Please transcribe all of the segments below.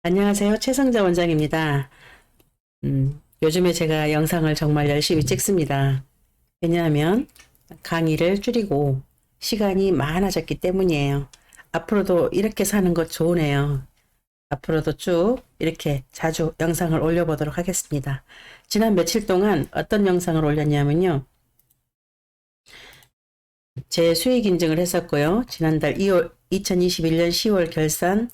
안녕하세요. 최성자 원장입니다. 요즘에 제가 영상을 정말 열심히 찍습니다. 왜냐하면 강의를 줄이고 시간이 많아졌기 때문이에요. 앞으로도 이렇게 사는 것 좋으네요. 앞으로도 쭉 이렇게 자주 영상을 올려보도록 하겠습니다. 지난 며칠 동안 어떤 영상을 올렸냐면요. 제 수익 인증을 했었고요. 지난달 2021년 10월 결산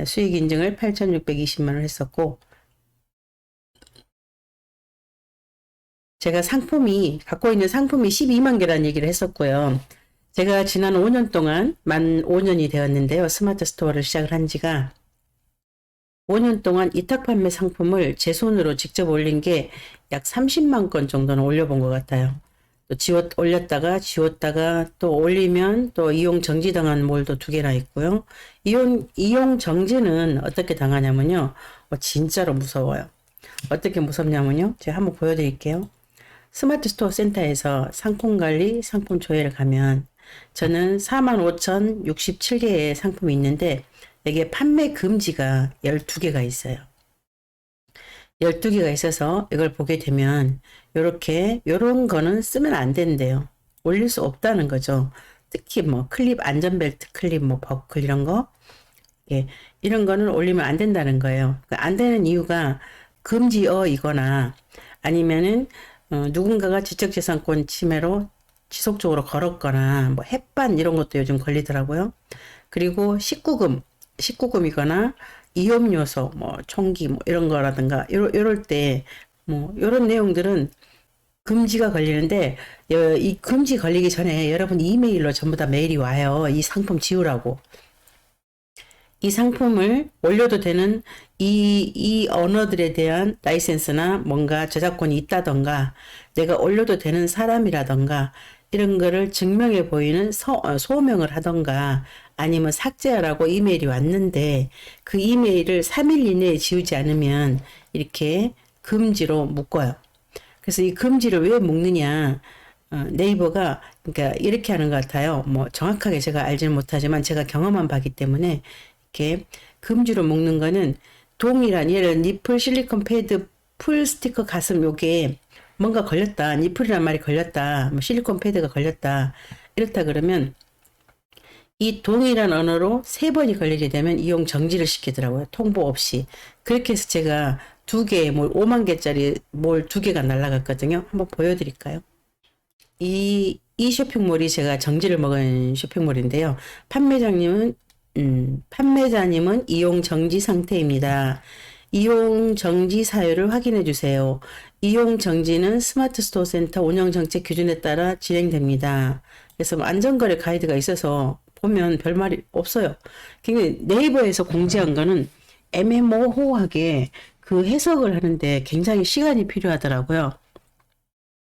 수익 인증을 8,620만 원 했었고, 제가 갖고 있는 상품이 12만 개라는 얘기를 했었고요. 제가 지난 5년 동안, 만 5년이 되었는데요. 스마트 스토어를 시작을 한 지가 5년 동안 이탁 판매 상품을 제 손으로 직접 올린 게 약 30만 건 정도는 올려본 것 같아요. 또 올렸다가 지웠다가 또 올리면 또 이용 정지당한 몰도 2개나 있고요. 이용 정지는 어떻게 당하냐면요. 진짜로 무서워요. 어떻게 무섭냐면요. 제가 한번 보여드릴게요. 스마트 스토어 센터에서 상품 관리, 상품 조회를 가면 저는 45,067개의 상품이 있는데 여기에 판매 금지가 12개가 있어요. 12개가 있어서 이걸 보게 되면 요런 거는 쓰면 안 된대요. 올릴 수 없다는 거죠. 특히 뭐 클립, 안전벨트 클립, 뭐 버클 이런 거, 예, 이런 거는 올리면 안 된다는 거예요. 안 되는 이유가 금지어이거나 아니면은 누군가가 지적재산권 침해로 지속적으로 걸었거나 뭐 햇반 이런 것도 요즘 걸리더라고요. 그리고 19금이거나 이염요소 뭐 총기 뭐 이런 거라든가 이럴 때 뭐 이런 내용들은 금지가 걸리는데 이 금지 걸리기 전에 여러분 이메일로 전부 다 메일이 와요. 이 상품 지우라고. 이 상품을 올려도 되는 이 언어들에 대한 라이센스나 뭔가 저작권이 있다던가 내가 올려도 되는 사람이라던가 이런 거를 증명해 보이는 소명을 하던가 아니면 삭제하라고 이메일이 왔는데 그 이메일을 3일 이내에 지우지 않으면 이렇게 금지로 묶어요. 그래서 이 금지를 왜 묶느냐? 네이버가 그러니까 이렇게 하는 것 같아요. 뭐 정확하게 제가 알지는 못하지만 제가 경험한 바기 때문에 이렇게 금지로 묶는 거는 동일한 예를 니플 실리콘 패드 풀 스티커 가슴 요게 뭔가 걸렸다. 니플이란 말이 걸렸다. 뭐 실리콘 패드가 걸렸다. 이렇다 그러면 이 동일한 언어로 3번이 걸리게 되면 이용 정지를 시키더라고요. 통보 없이. 그렇게 해서 제가 2개, 뭘 5만 개짜리 뭘 2개가 날라갔거든요. 한번 보여드릴까요? 이 쇼핑몰이 제가 정지를 먹은 쇼핑몰인데요. 판매자님은 이용 정지 상태입니다. 이용 정지 사유를 확인해 주세요. 이용 정지는 스마트 스토어 센터 운영 정책 기준에 따라 진행됩니다. 그래서 안전거래 가이드가 있어서 보면 별말이 없어요. 굉장히 네이버에서 공지한 거는 애매모호하게 그 해석을 하는데 굉장히 시간이 필요하더라고요.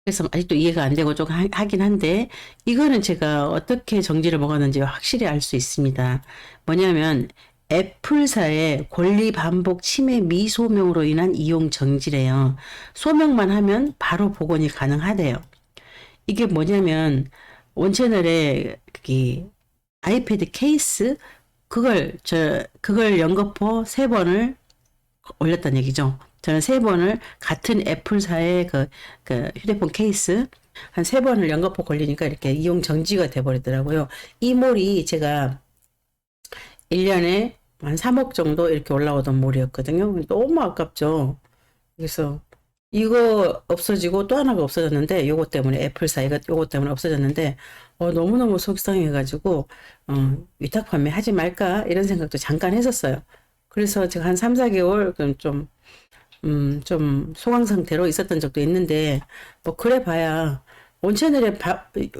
그래서 아직도 이해가 안 되고 좀 하긴 한데 이거는 제가 어떻게 정지를 먹었는지 확실히 알 수 있습니다. 뭐냐면 애플사의 권리 반복 침해 미소명으로 인한 이용 정지래요. 소명만 하면 바로 복원이 가능하대요. 이게 뭐냐면 원채널에 아이패드 케이스 그걸 연거푸 3번을 올렸다는 얘기죠. 저는 3번을 같은 애플사의 그 휴대폰 케이스 한 3번을 연거푸 걸리니까 이렇게 이용 정지가 돼버리더라고요. 이 몰이 제가 1년에 한 3억 정도 이렇게 올라오던 몰이었거든요. 너무 아깝죠. 그래서 이거 없어지고 또 하나가 없어졌는데 요거 때문에 애플사이가 요거 때문에 없어졌는데 너무너무 속상해가지고 위탁 판매 하지 말까 이런 생각도 잠깐 했었어요. 그래서 제가 한 3, 4개월 좀 소강 상태로 있었던 적도 있는데 뭐 그래 봐야 온채널에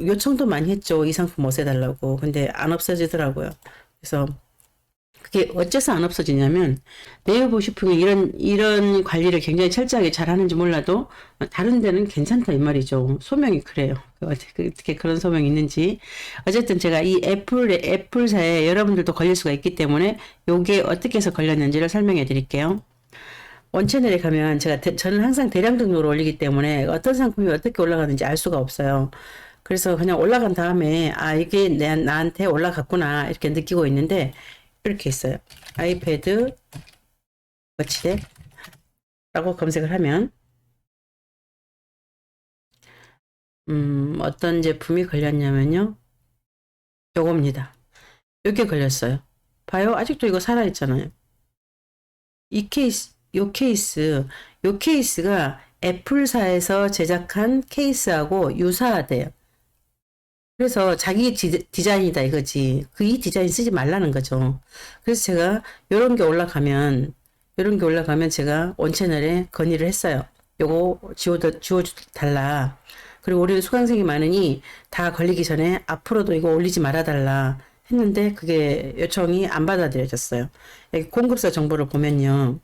요청도 많이 했죠. 이 상품 없애달라고. 근데 안 없어지더라고요. 그래서 그게 어째서 안 없어지냐면 네이버 쇼핑이 이런 관리를 굉장히 철저하게 잘 하는지 몰라도 다른 데는 괜찮다 이 말이죠. 소명이 그래요. 어떻게 그런 소명이 있는지. 어쨌든 제가 이 애플사에 여러분들도 걸릴 수가 있기 때문에 요게 어떻게 해서 걸렸는지를 설명해 드릴게요. 원채널에 가면 저는 항상 대량 등록을 올리기 때문에 어떤 상품이 어떻게 올라가는지 알 수가 없어요. 그래서 그냥 올라간 다음에 이게 나한테 올라갔구나 이렇게 느끼고 있는데 이렇게 있어요. 아이패드 거치대 라고 검색을 하면 어떤 제품이 걸렸냐면요. 요겁니다. 요게 걸렸어요. 봐요. 아직도 이거 살아있잖아요. 이 케이스, 요 케이스가 애플사에서 제작한 케이스하고 유사하대요. 그래서 자기 디자인이다 이거지. 이 디자인 쓰지 말라는 거죠. 그래서 제가 요런 게 올라가면 제가 온채널에 건의를 했어요. 요거 지워달라. 그리고 우리는 수강생이 많으니 다 걸리기 전에 앞으로도 이거 올리지 말아달라 했는데 그게 요청이 안 받아들여졌어요. 여기 공급사 정보를 보면요.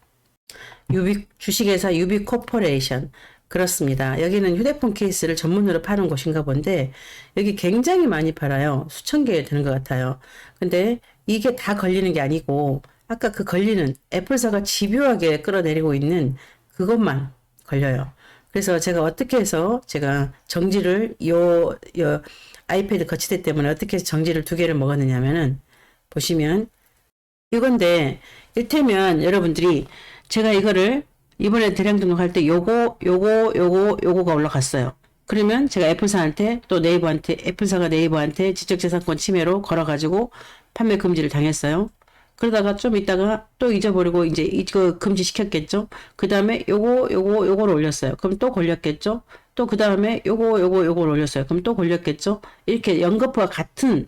주식회사 유비코퍼레이션. 그렇습니다. 여기는 휴대폰 케이스를 전문으로 파는 곳인가 본데 여기 굉장히 많이 팔아요. 수천 개 되는 것 같아요. 근데 이게 다 걸리는 게 아니고 아까 그 걸리는 애플사가 집요하게 끌어내리고 있는 그것만 걸려요. 그래서 제가 어떻게 해서 제가 정지를 아이패드 거치대 때문에 어떻게 해서 정지를 2개를 먹었느냐면은 보시면 이건데 일테면 여러분들이 제가 이거를 이번에 대량 등록할 때 요거가 올라갔어요. 그러면 제가 애플사한테 또 애플사가 네이버한테 지적재산권 침해로 걸어가지고 판매 금지를 당했어요. 그러다가 좀 있다가 또 잊어버리고 이제 이거 금지시켰겠죠. 그 다음에 요거를 올렸어요. 그럼 또 걸렸겠죠. 또 그 다음에 요거를 올렸어요. 그럼 또 걸렸겠죠. 이렇게 연거푸가 같은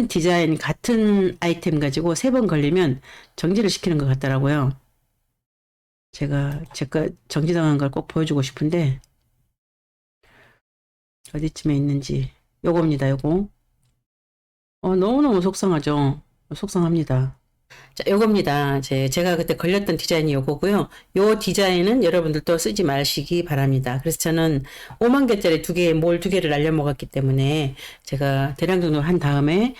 디자인, 같은 아이템 가지고 3번 걸리면 정지를 시키는 것 같더라고요. 제가 정지당한 걸 꼭 보여주고 싶은데 어디쯤에 있는지 요겁니다. 요거 너무너무 속상하죠. 속상합니다. 자, 요겁니다. 제가 그때 걸렸던 디자인이 요거고요. 요 디자인은 여러분들도 쓰지 마시기 바랍니다. 그래서 저는 5만 개짜리 2개를 날려먹었기 때문에 제가 대량 등록을 한 다음에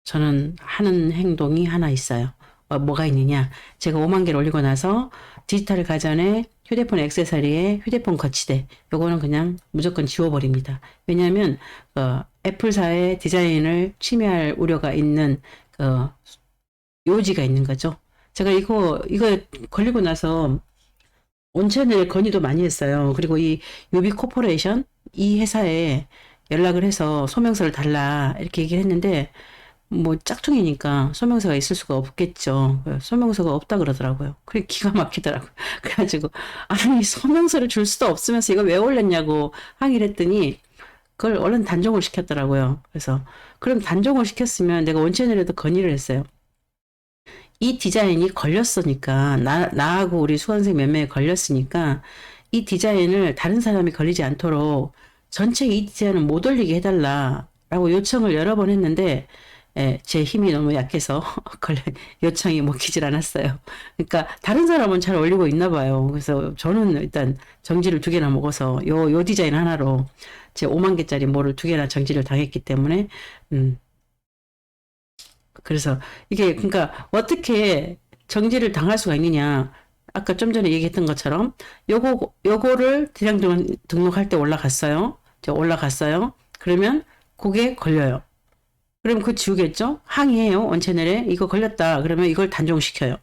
저는 하는 행동이 하나 있어요. 뭐가 있느냐? 제가 5만 개를 올리고 나서 디지털 가전에 휴대폰 액세서리에 휴대폰 거치대 요거는 그냥 무조건 지워버립니다. 왜냐하면 애플사의 디자인을 침해할 우려가 있는 요지가 있는 거죠. 제가 이거 걸리고 나서 온천을 건의도 많이 했어요. 그리고 이 유비 코퍼레이션 이 회사에 연락을 해서 소명서를 달라 이렇게 얘기를 했는데 뭐 짝퉁이니까 소명서가 있을 수가 없겠죠. 소명서가 없다 그러더라고요. 그게 기가 막히더라고요. 그래가지고 아니 소명서를 줄 수도 없으면서 이거 왜 올렸냐고 항의를 했더니 그걸 얼른 단종을 시켰더라고요. 그래서 그럼 단종을 시켰으면 내가 원채널에도 건의를 했어요. 이 디자인이 걸렸으니까 나하고 우리 수강생 몇 명이 걸렸으니까 이 디자인을 다른 사람이 걸리지 않도록 전체 이 디자인을 못 올리게 해달라라고 요청을 여러 번 했는데 제 힘이 너무 약해서 요청이 먹히질 않았어요. 그러니까 다른 사람은 잘 올리고 있나 봐요. 그래서 저는 일단 정지를 2개나 먹어서 요 디자인 하나로 제 5만 개짜리 뭐를 2개나 정지를 당했기 때문에 그래서 이게 그러니까 어떻게 정지를 당할 수가 있느냐. 아까 좀 전에 얘기했던 것처럼 요거를 대량 등록할 때 올라갔어요. 그러면 그게 걸려요. 그럼 그거 지우겠죠? 항의해요. 원채널에 이거 걸렸다. 그러면 이걸 단종시켜요.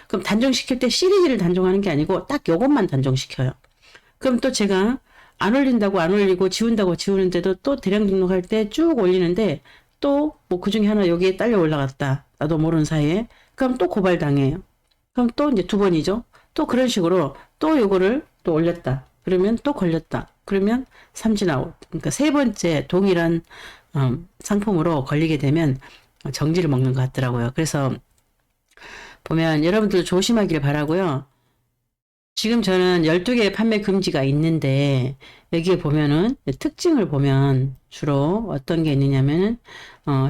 그럼 단종시킬 때 시리즈를 단종하는 게 아니고 딱 요것만 단종시켜요. 그럼 또 제가 안 올린다고 안 올리고 지운다고 지우는데도 또 대량 등록할 때 쭉 올리는데 또 뭐 그 중에 하나 여기에 딸려 올라갔다. 나도 모르는 사이에. 그럼 또 고발당해요. 그럼 또 이제 2번이죠. 또 그런 식으로 또 요거를 또 올렸다. 그러면 또 걸렸다. 그러면 삼진 아웃. 그러니까 3번째 동일한 상품으로 걸리게 되면 정지를 먹는 것 같더라고요. 그래서 보면 여러분들 조심하기를 바라고요. 지금 저는 12개의 판매 금지가 있는데 여기에 보면은 특징을 보면 주로 어떤 게 있느냐면은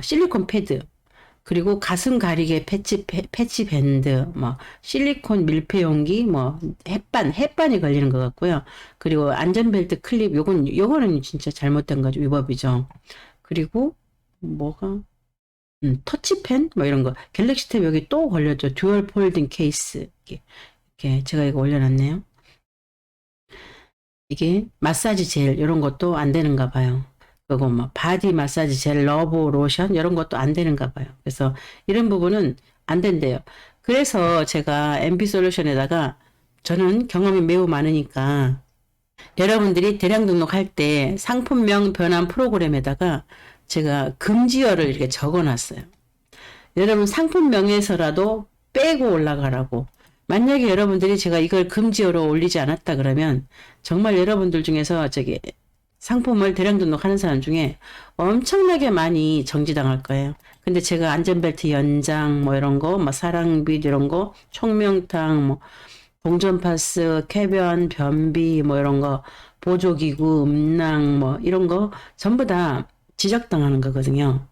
실리콘 패드 그리고 가슴 가리개 패치 밴드 뭐 실리콘 밀폐용기 뭐 햇반이 걸리는 것 같고요. 그리고 안전벨트 클립 요거는 진짜 잘못된 거죠. 위법이죠. 그리고 뭐가 터치펜 뭐 이런 거 갤럭시 탭 여기 또 걸렸죠. 듀얼 폴딩 케이스 이렇게 제가 이거 올려놨네요. 이게 마사지 젤 이런 것도 안 되는가 봐요. 그리고 뭐 바디 마사지 젤, 러브 로션 이런 것도 안 되는가 봐요. 그래서 이런 부분은 안 된대요. 그래서 제가 MB솔루션에다가 저는 경험이 매우 많으니까 여러분들이 대량 등록할 때 상품명 변환 프로그램에다가 제가 금지어를 이렇게 적어 놨어요. 여러분 상품명에서라도 빼고 올라가라고. 만약에 여러분들이 제가 이걸 금지어로 올리지 않았다 그러면 정말 여러분들 중에서 저기 상품을 대량 등록하는 사람 중에 엄청나게 많이 정지당할 거예요. 근데 제가 안전벨트 연장 뭐 이런 거, 뭐 사랑빛 이런 거, 총명탕 뭐 동전파스, 쾌변, 변비 뭐 이런 거, 보조기구, 음낭 뭐 이런 거 전부 다 지적당하는 거거든요.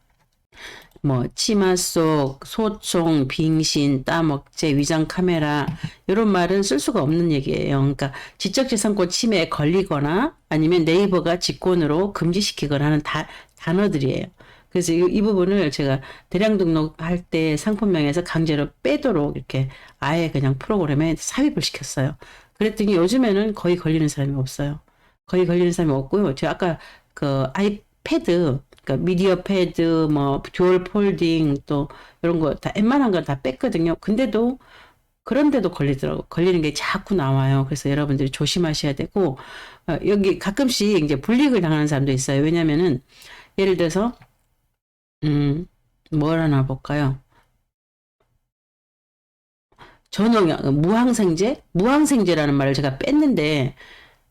뭐 치마 속, 소총, 빙신, 따먹제, 위장 카메라 이런 말은 쓸 수가 없는 얘기예요. 그러니까 지적재산권 침해에 걸리거나 아니면 네이버가 직권으로 금지시키거나 하는 단어들이에요. 그래서 이 부분을 제가 대량 등록할 때 상품명에서 강제로 빼도록 이렇게 아예 그냥 프로그램에 삽입을 시켰어요. 그랬더니 요즘에는 거의 걸리는 사람이 없어요. 거의 걸리는 사람이 없고요. 제가 아까 그 아이패드 그러니까 미디어 패드, 뭐 듀얼 폴딩 또 이런 거 다 웬만한 건 다 뺐거든요. 근데도 그런데도 걸리더라고. 걸리는 게 자꾸 나와요. 그래서 여러분들이 조심하셔야 되고 여기 가끔씩 이제 불이익을 당하는 사람도 있어요. 왜냐면은 예를 들어서 뭘 하나 볼까요? 전용 무항생제? 무항생제라는 말을 제가 뺐는데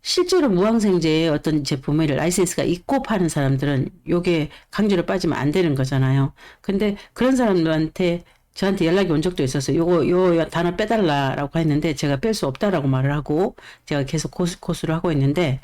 실제로 무항생제의 어떤 제품을 라이센스가 있고 파는 사람들은 요게 강제로 빠지면 안 되는 거잖아요. 근데 그런 사람들한테 저한테 연락이 온 적도 있었어요. 요 단어 빼달라라고 했는데 제가 뺄 수 없다라고 말을 하고 제가 계속 고수를 하고 있는데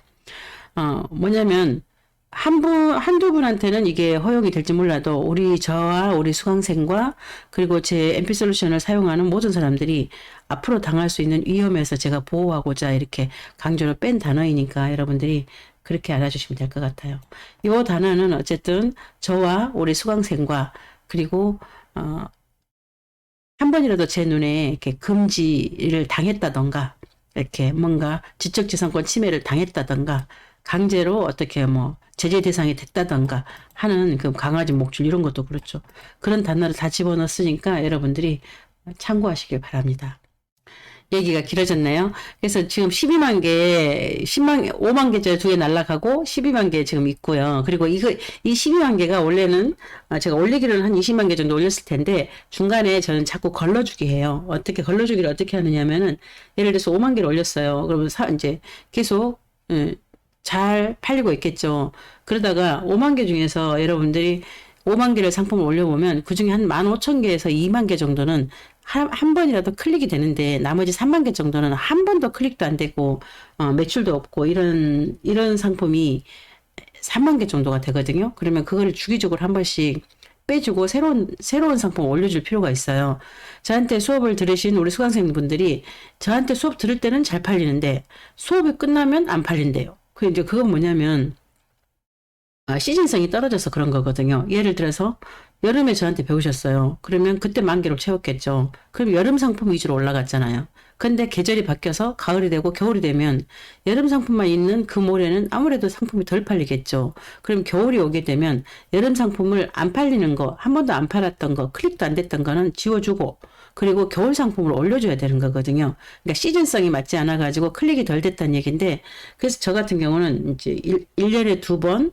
뭐냐면 한두 분한테는 이게 허용이 될지 몰라도 저와 우리 수강생과 그리고 제 MP 솔루션을 사용하는 모든 사람들이 앞으로 당할 수 있는 위험에서 제가 보호하고자 이렇게 강조를 뺀 단어이니까 여러분들이 그렇게 알아주시면 될 것 같아요. 이 단어는 어쨌든 저와 우리 수강생과 그리고 한 번이라도 제 눈에 이렇게 금지를 당했다던가 이렇게 뭔가 지적재산권 침해를 당했다던가 강제로 어떻게 뭐 제재 대상이 됐다던가 하는 그 강아지 목줄 이런 것도 그렇죠. 그런 단어를 다 집어넣었으니까 여러분들이 참고하시길 바랍니다. 얘기가 길어졌네요. 그래서 지금 12만 개, 5만 개짜리 두 개 날라가고 12만 개 지금 있고요. 그리고 이 12만 개가 원래는 제가 올리기로는 한 20만 개 정도 올렸을 텐데 중간에 저는 자꾸 걸러주기 해요. 어떻게 걸러주기를 어떻게 하느냐면은 예를 들어서 5만 개를 올렸어요. 그러면 이제 계속 잘 팔리고 있겠죠. 그러다가 5만 개 중에서 여러분들이 5만 개를 상품을 올려보면 그 중에 한 15,000개에서 2만 개 정도는 한 번이라도 클릭이 되는데 나머지 3만 개 정도는 한 번도 클릭도 안 되고 매출도 없고 이런 상품이 3만 개 정도가 되거든요. 그러면 그거를 주기적으로 한 번씩 빼주고 새로운 상품 올려줄 필요가 있어요. 저한테 수업을 들으신 우리 수강생분들이 저한테 수업 들을 때는 잘 팔리는데 수업이 끝나면 안 팔린대요. 이제 그건 뭐냐면 시즌성이 떨어져서 그런 거거든요. 예를 들어서 여름에 저한테 배우셨어요. 그러면 그때 10,000개로 채웠겠죠. 그럼 여름 상품 위주로 올라갔잖아요. 근데 계절이 바뀌어서 가을이 되고 겨울이 되면 여름 상품만 있는 그 모래는 아무래도 상품이 덜 팔리겠죠. 그럼 겨울이 오게 되면 여름 상품을 안 팔리는 거, 한 번도 안 팔았던 거, 클릭도 안 됐던 거는 지워주고 그리고 겨울 상품을 올려줘야 되는 거거든요. 그러니까 시즌성이 맞지 않아가지고 클릭이 덜 됐다는 얘기인데 그래서 저 같은 경우는 이제 1년에 2번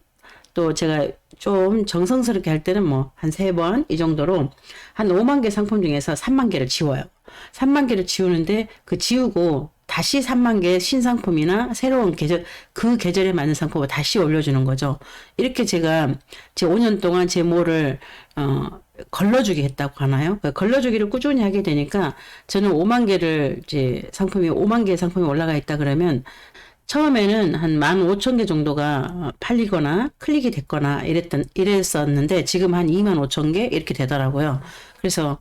또 제가 좀 정성스럽게 할 때는 뭐 한 3번 이 정도로 한 5만 개 상품 중에서 3만 개를 지워요. 3만 개를 지우는데 그 지우고 다시 3만 개의 신상품이나 새로운 그 계절에 맞는 상품을 다시 올려주는 거죠. 이렇게 제가 제 5년 동안 제 뭐를 걸러주기 했다고 하나요? 걸러주기를 꾸준히 하게 되니까 저는 5만 개를 이제 5만 개의 상품이 올라가 있다 그러면 처음에는 한 15,000개 정도가 팔리거나 클릭이 됐거나 이랬었는데 지금 한 25,000개 이렇게 되더라고요. 그래서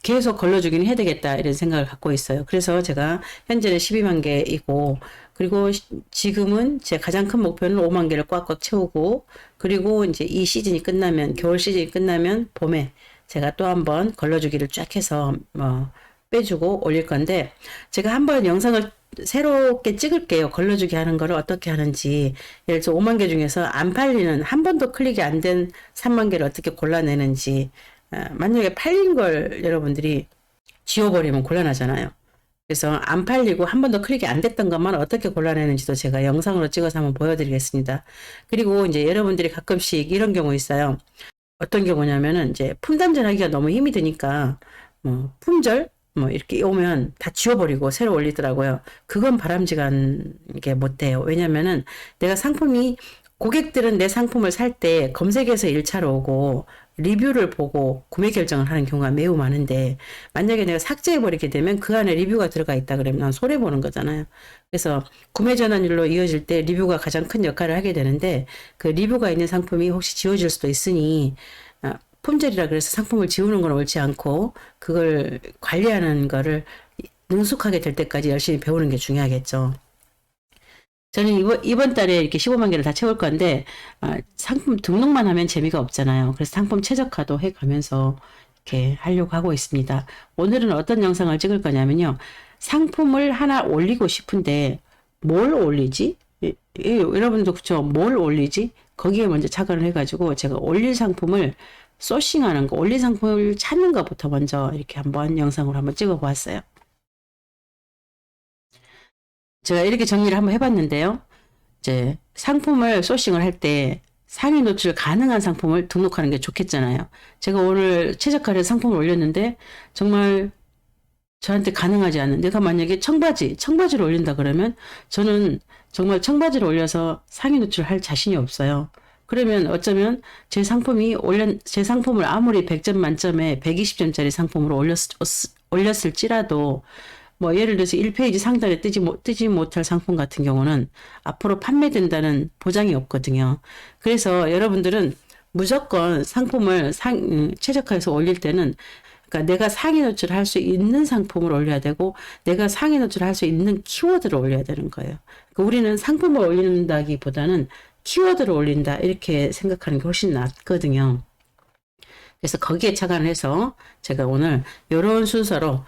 계속 걸러주기는 해야 되겠다 이런 생각을 갖고 있어요. 그래서 제가 현재는 12만 개이고 그리고 지금은 제 가장 큰 목표는 5만 개를 꽉꽉 채우고 그리고 이제 이 시즌이 끝나면 겨울 시즌이 끝나면 봄에 제가 또 한번 걸러주기를 쫙 해서 빼주고 올릴 건데 제가 한번 영상을 새롭게 찍을게요. 걸러주기 하는 거를 어떻게 하는지. 예를 들어 5만 개 중에서 안 팔리는 한 번도 클릭이 안 된 3만 개를 어떻게 골라내는지. 만약에 팔린 걸 여러분들이 지워버리면 곤란하잖아요. 그래서 안 팔리고 한 번도 클릭이 안 됐던 것만 어떻게 골라내는지도 제가 영상으로 찍어서 한번 보여드리겠습니다. 그리고 이제 여러분들이 가끔씩 이런 경우 있어요. 어떤 경우냐면은 이제 품단절 하기가 너무 힘이 드니까 뭐 품절 뭐 이렇게 오면 다 지워버리고 새로 올리더라고요. 그건 바람직한 게 못 돼요. 왜냐면은 내가 상품이 고객들은 내 상품을 살 때 검색해서 1차로 오고 리뷰를 보고 구매 결정을 하는 경우가 매우 많은데 만약에 내가 삭제해버리게 되면 그 안에 리뷰가 들어가 있다 그러면 난 손해보는 거잖아요. 그래서 구매 전환율로 이어질 때 리뷰가 가장 큰 역할을 하게 되는데 그 리뷰가 있는 상품이 혹시 지워질 수도 있으니 품절이라 그래서 상품을 지우는 건 옳지 않고 그걸 관리하는 거를 능숙하게 될 때까지 열심히 배우는 게 중요하겠죠. 저는 이번 달에 이렇게 15만 개를 다 채울 건데, 상품 등록만 하면 재미가 없잖아요. 그래서 상품 최적화도 해 가면서 이렇게 하려고 하고 있습니다. 오늘은 어떤 영상을 찍을 거냐면요. 상품을 하나 올리고 싶은데, 뭘 올리지? 여러분도 그쵸? 뭘 올리지? 거기에 먼저 착안을 해가지고, 제가 올릴 상품을 소싱하는 거, 올릴 상품을 찾는 것부터 먼저 이렇게 한번 영상으로 한번 찍어 보았어요. 제가 이렇게 정리를 한번 해봤는데요. 이제 상품을 소싱을 할 때 상위 노출 가능한 상품을 등록하는 게 좋겠잖아요. 제가 오늘 최저가를 상품을 올렸는데 정말 저한테 가능하지 않은 내가 만약에 청바지를 올린다 그러면 저는 정말 청바지를 올려서 상위 노출을 할 자신이 없어요. 그러면 어쩌면 제 상품을 아무리 100점 만점에 120점짜리 상품으로 올렸을지라도 뭐 예를 들어서 1페이지 상단에 뜨지 못할 상품 같은 경우는 앞으로 판매된다는 보장이 없거든요. 그래서 여러분들은 무조건 상품을 최저가에서 올릴 때는 그러니까 내가 상위 노출을 할 수 있는 상품을 올려야 되고 내가 상위 노출을 할 수 있는 키워드를 올려야 되는 거예요. 그러니까 우리는 상품을 올린다기보다는 키워드를 올린다 이렇게 생각하는 게 훨씬 낫거든요. 그래서 거기에 착안을 해서 제가 오늘 이런 순서로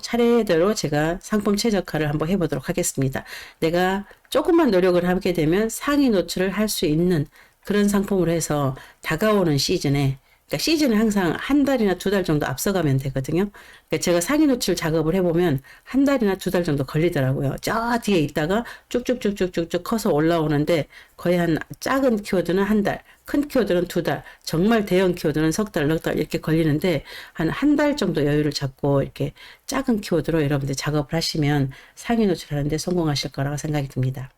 차례대로 제가 상품 최적화를 한번 해보도록 하겠습니다. 내가 조금만 노력을 하게 되면 상위 노출을 할 수 있는 그런 상품을 해서 다가오는 시즌에 그러니까 시즌은 항상 한 달이나 두 달 정도 앞서가면 되거든요. 그러니까 제가 상위 노출 작업을 해보면 한 달이나 두 달 정도 걸리더라고요. 저 뒤에 있다가 쭉쭉쭉쭉쭉 커서 올라오는데 거의 한 작은 키워드는 한 달, 큰 키워드는 두 달, 정말 대형 키워드는 석 달, 넉 달 이렇게 걸리는데 한 달 정도 여유를 잡고 이렇게 작은 키워드로 여러분들 작업을 하시면 상위 노출하는데 성공하실 거라고 생각이 듭니다.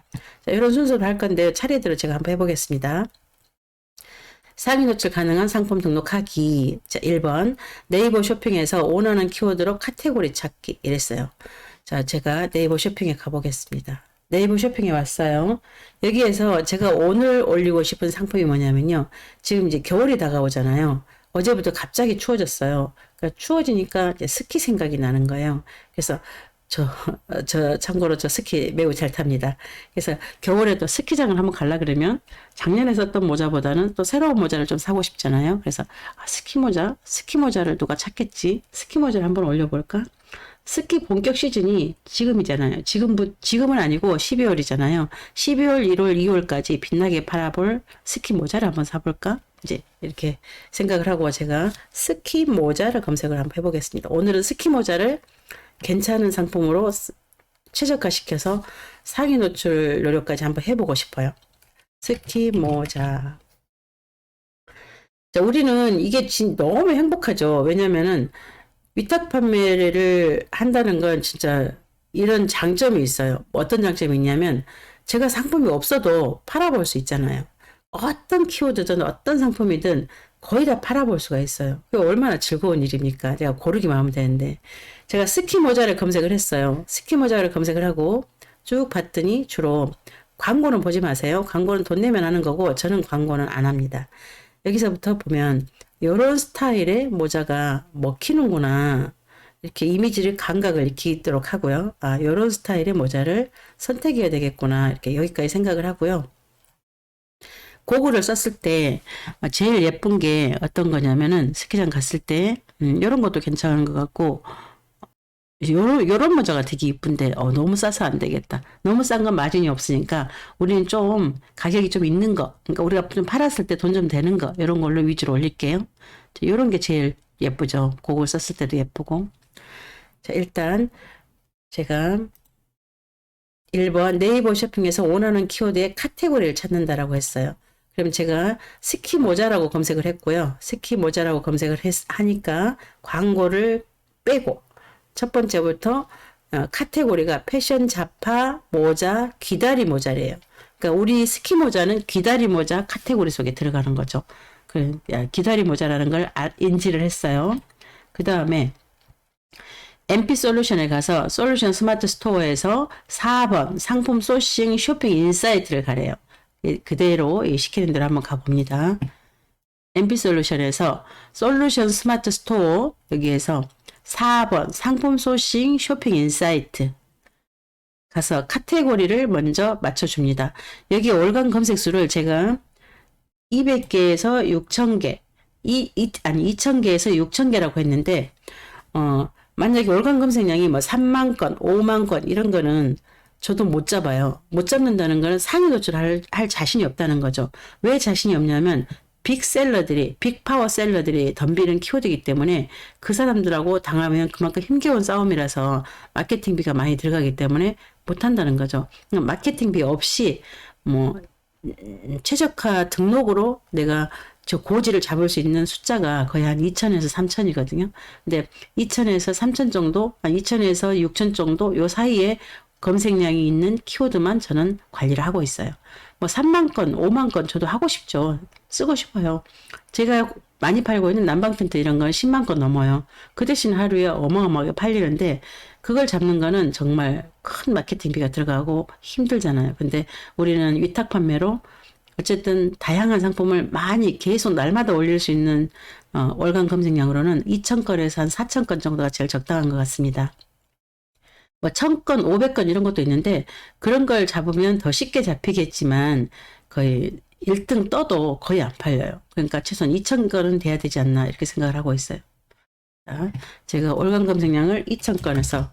자, 이런 순서로 할 건데 차례대로 제가 한번 해보겠습니다. 상위 노출 가능한 상품 등록하기. 자, 1번. 네이버 쇼핑에서 원하는 키워드로 카테고리 찾기. 이랬어요. 자, 제가 네이버 쇼핑에 가보겠습니다. 네이버 쇼핑에 왔어요. 여기에서 제가 오늘 올리고 싶은 상품이 뭐냐면요. 지금 이제 겨울이 다가오잖아요. 어제부터 갑자기 추워졌어요. 그러니까 추워지니까 이제 스키 생각이 나는 거예요. 그래서 참고로 저 스키 매우 잘 탑니다. 그래서 겨울에도 스키장을 한번 가려 그러면 작년에 썼던 모자보다는 또 새로운 모자를 좀 사고 싶잖아요. 그래서 스키 모자를 누가 찾겠지? 스키 모자를 한번 올려볼까? 스키 본격 시즌이 지금이잖아요. 지금은 아니고 12월이잖아요. 12월, 1월, 2월까지 빛나게 팔아볼 스키 모자를 한번 사볼까? 이제 이렇게 생각을 하고 제가 스키 모자를 검색을 한번 해보겠습니다. 오늘은 스키 모자를 괜찮은 상품으로 최적화시켜서 상위 노출 노력까지 한번 해보고 싶어요. 스키 모자. 자, 우리는 이게 너무 행복하죠. 왜냐면은 위탁 판매를 한다는 건 진짜 이런 장점이 있어요. 어떤 장점이 있냐면 제가 상품이 없어도 팔아볼 수 있잖아요. 어떤 키워드든 어떤 상품이든 거의 다 팔아볼 수가 있어요. 그게 얼마나 즐거운 일입니까? 제가 고르기만 하면 되는데. 제가 스키 모자를 검색을 했어요. 스키 모자를 검색을 하고 쭉 봤더니 주로 광고는 보지 마세요. 광고는 돈 내면 하는 거고 저는 광고는 안 합니다. 여기서부터 보면 이런 스타일의 모자가 먹히는구나. 이렇게 이미지를 감각을 익히도록 하고요. 이런 스타일의 모자를 선택해야 되겠구나. 이렇게 여기까지 생각을 하고요. 고글을 썼을 때 제일 예쁜 게 어떤 거냐면은 스키장 갔을 때 이런 것도 괜찮은 것 같고 요런 모자가 되게 이쁜데 너무 싸서 안 되겠다. 너무 싼 건 마진이 없으니까 우리는 좀 가격이 좀 있는 거 그러니까 우리가 좀 팔았을 때 돈 좀 되는 거 이런 걸로 위주로 올릴게요. 이런 게 제일 예쁘죠. 그걸 썼을 때도 예쁘고. 자, 일단 제가 1번 네이버 쇼핑에서 원하는 키워드의 카테고리를 찾는다라고 했어요. 그럼 제가 스키 모자라고 검색을 했고요. 스키 모자라고 검색을 하니까 광고를 빼고 첫 번째부터 카테고리가 패션 잡화 모자 귀다리 모자래요. 그러니까 우리 스키 모자는 귀다리 모자 카테고리 속에 들어가는 거죠. 그 귀다리 모자라는 걸 인지를 했어요. 그 다음에 MP 솔루션에 가서 솔루션 스마트 스토어에서 4번 상품 소싱 쇼핑 인사이트를 가래요. 그대로 시키는 대로 한번 가봅니다. MP 솔루션에서 솔루션 스마트 스토어 여기에서 4번 상품 소싱 쇼핑 인사이트 가서 카테고리를 먼저 맞춰줍니다. 여기 월간 검색수를 제가 200개에서 6,000개, 아니 2,000개에서 6,000개라고 했는데 만약에 월간 검색량이 뭐 3만 건, 5만 건 이런 거는 저도 못 잡아요. 못 잡는다는 거는 상위 노출할 자신이 없다는 거죠. 왜 자신이 없냐면 빅셀러들이, 빅파워 셀러들이 덤비는 키워드이기 때문에 그 사람들하고 당하면 그만큼 힘겨운 싸움이라서 마케팅비가 많이 들어가기 때문에 못한다는 거죠. 마케팅비 없이 뭐 최저가 등록으로 내가 저 고지를 잡을 수 있는 숫자가 거의 한 2천에서 3천이거든요. 근데 2천에서 3천 정도, 2천에서 6천 정도 요 사이에 검색량이 있는 키워드만 저는 관리를 하고 있어요. 뭐 3만 건, 5만 건 저도 하고 싶죠. 쓰고 싶어요. 제가 많이 팔고 있는 난방 텐트 이런 건 10만 건 넘어요. 그 대신 하루에 어마어마하게 팔리는데 그걸 잡는 거는 정말 큰 마케팅비가 들어가고 힘들잖아요. 근데 우리는 위탁 판매로 어쨌든 다양한 상품을 많이 계속 날마다 올릴 수 있는 월간 검색량으로는 2,000건에서 한 4,000건 정도가 제일 적당한 것 같습니다. 뭐 1,000건, 500건 이런 것도 있는데 그런 걸 잡으면 더 쉽게 잡히겠지만 거의 1등 떠도 거의 안 팔려요. 그러니까 최소한 2,000건은 돼야 되지 않나 이렇게 생각을 하고 있어요. 자, 제가 월간 검색량을 2,000건에서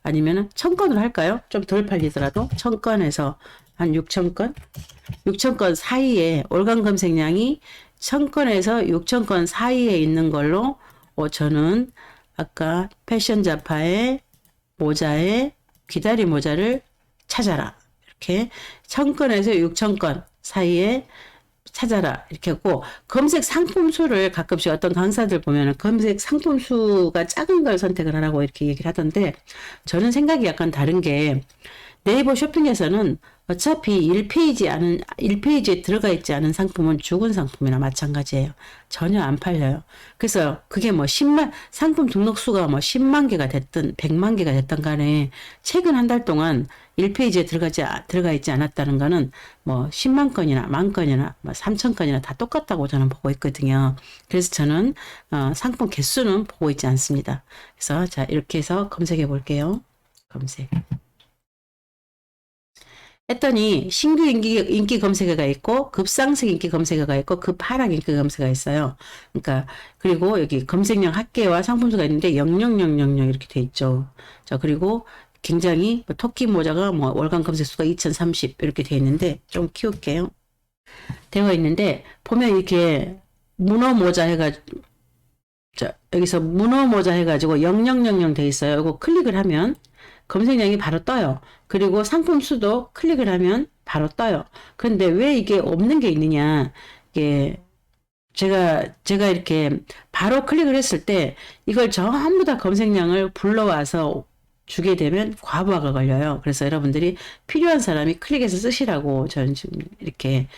아니면 1,000건으로 할까요? 좀 덜 팔리더라도 1,000건에서 한 6,000건? 6,000건 사이에 월간 검색량이 1,000건에서 6,000건 사이에 있는 걸로 저는 아까 패션 잡화에 모자에 귀다리 모자를 찾아라. 이렇게 1,000건에서 6,000건 사이에 찾아라 이렇게 했고 검색 상품 수를 가끔씩 어떤 강사들 보면은 검색 상품 수가 작은 걸 선택을 하라고 이렇게 얘기를 하던데 저는 생각이 약간 다른 게 네이버 쇼핑에서는 어차피 1페이지에 들어가 있지 않은 상품은 죽은 상품이나 마찬가지예요. 전혀 안 팔려요. 그래서 그게 뭐 10만, 상품 등록 수가 뭐 10만 개가 됐든 100만 개가 됐든 간에 최근 한 달 동안 1페이지에 들어가 있지 않았다는 거는 뭐 10만 건이나 만 건이나 뭐 3천 건이나 다 똑같다고 저는 보고 있거든요. 그래서 저는 상품 개수는 보고 있지 않습니다. 그래서 자, 이렇게 해서 검색해 볼게요. 검색. 했더니 신규 인기 검색어가 있고 급상승 인기 검색어가 있고 급하락 인기 검색어가 있어요. 그러니까 그리고 여기 검색량 합계와 상품수가 있는데 00000 이렇게 돼 있죠. 자, 그리고 굉장히 뭐 토끼 모자가 뭐 월간 검색수가 2030 이렇게 돼 있는데 좀 키울게요. 되어 있는데 보면 이렇게 문어 모자 해가지고 자, 여기서 문어 모자 해가지고 0000 돼 있어요. 이거 클릭을 하면 검색량이 바로 떠요. 그리고 상품 수도 클릭을 하면 바로 떠요. 그런데 왜 이게 없는 게 있느냐? 이게 제가 이렇게 바로 클릭을 했을 때 이걸 전부 다 검색량을 불러와서 주게 되면 과부하가 걸려요. 그래서 여러분들이 필요한 사람이 클릭해서 쓰시라고 저는 지금 이렇게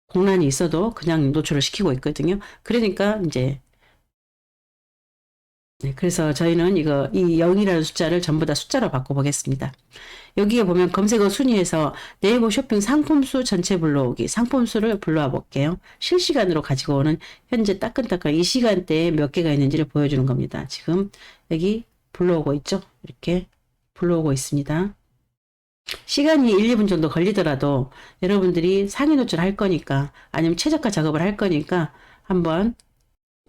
공란이 있어도 그냥 노출을 시키고 있거든요. 그러니까 이제 네, 그래서 저희는 이 0이라는 숫자를 전부 다 숫자로 바꿔보겠습니다. 여기에 보면 검색어 순위에서 네이버 쇼핑 상품수 전체 불러오기, 상품수를 불러와 볼게요. 실시간으로 가지고 오는 현재 따끈따끈 이 시간대에 몇 개가 있는지를 보여주는 겁니다. 지금 여기 불러오고 있죠? 이렇게 불러오고 있습니다. 시간이 1, 2분 정도 걸리더라도 여러분들이 상위 노출할 거니까 아니면 최저가 작업을 할 거니까 한번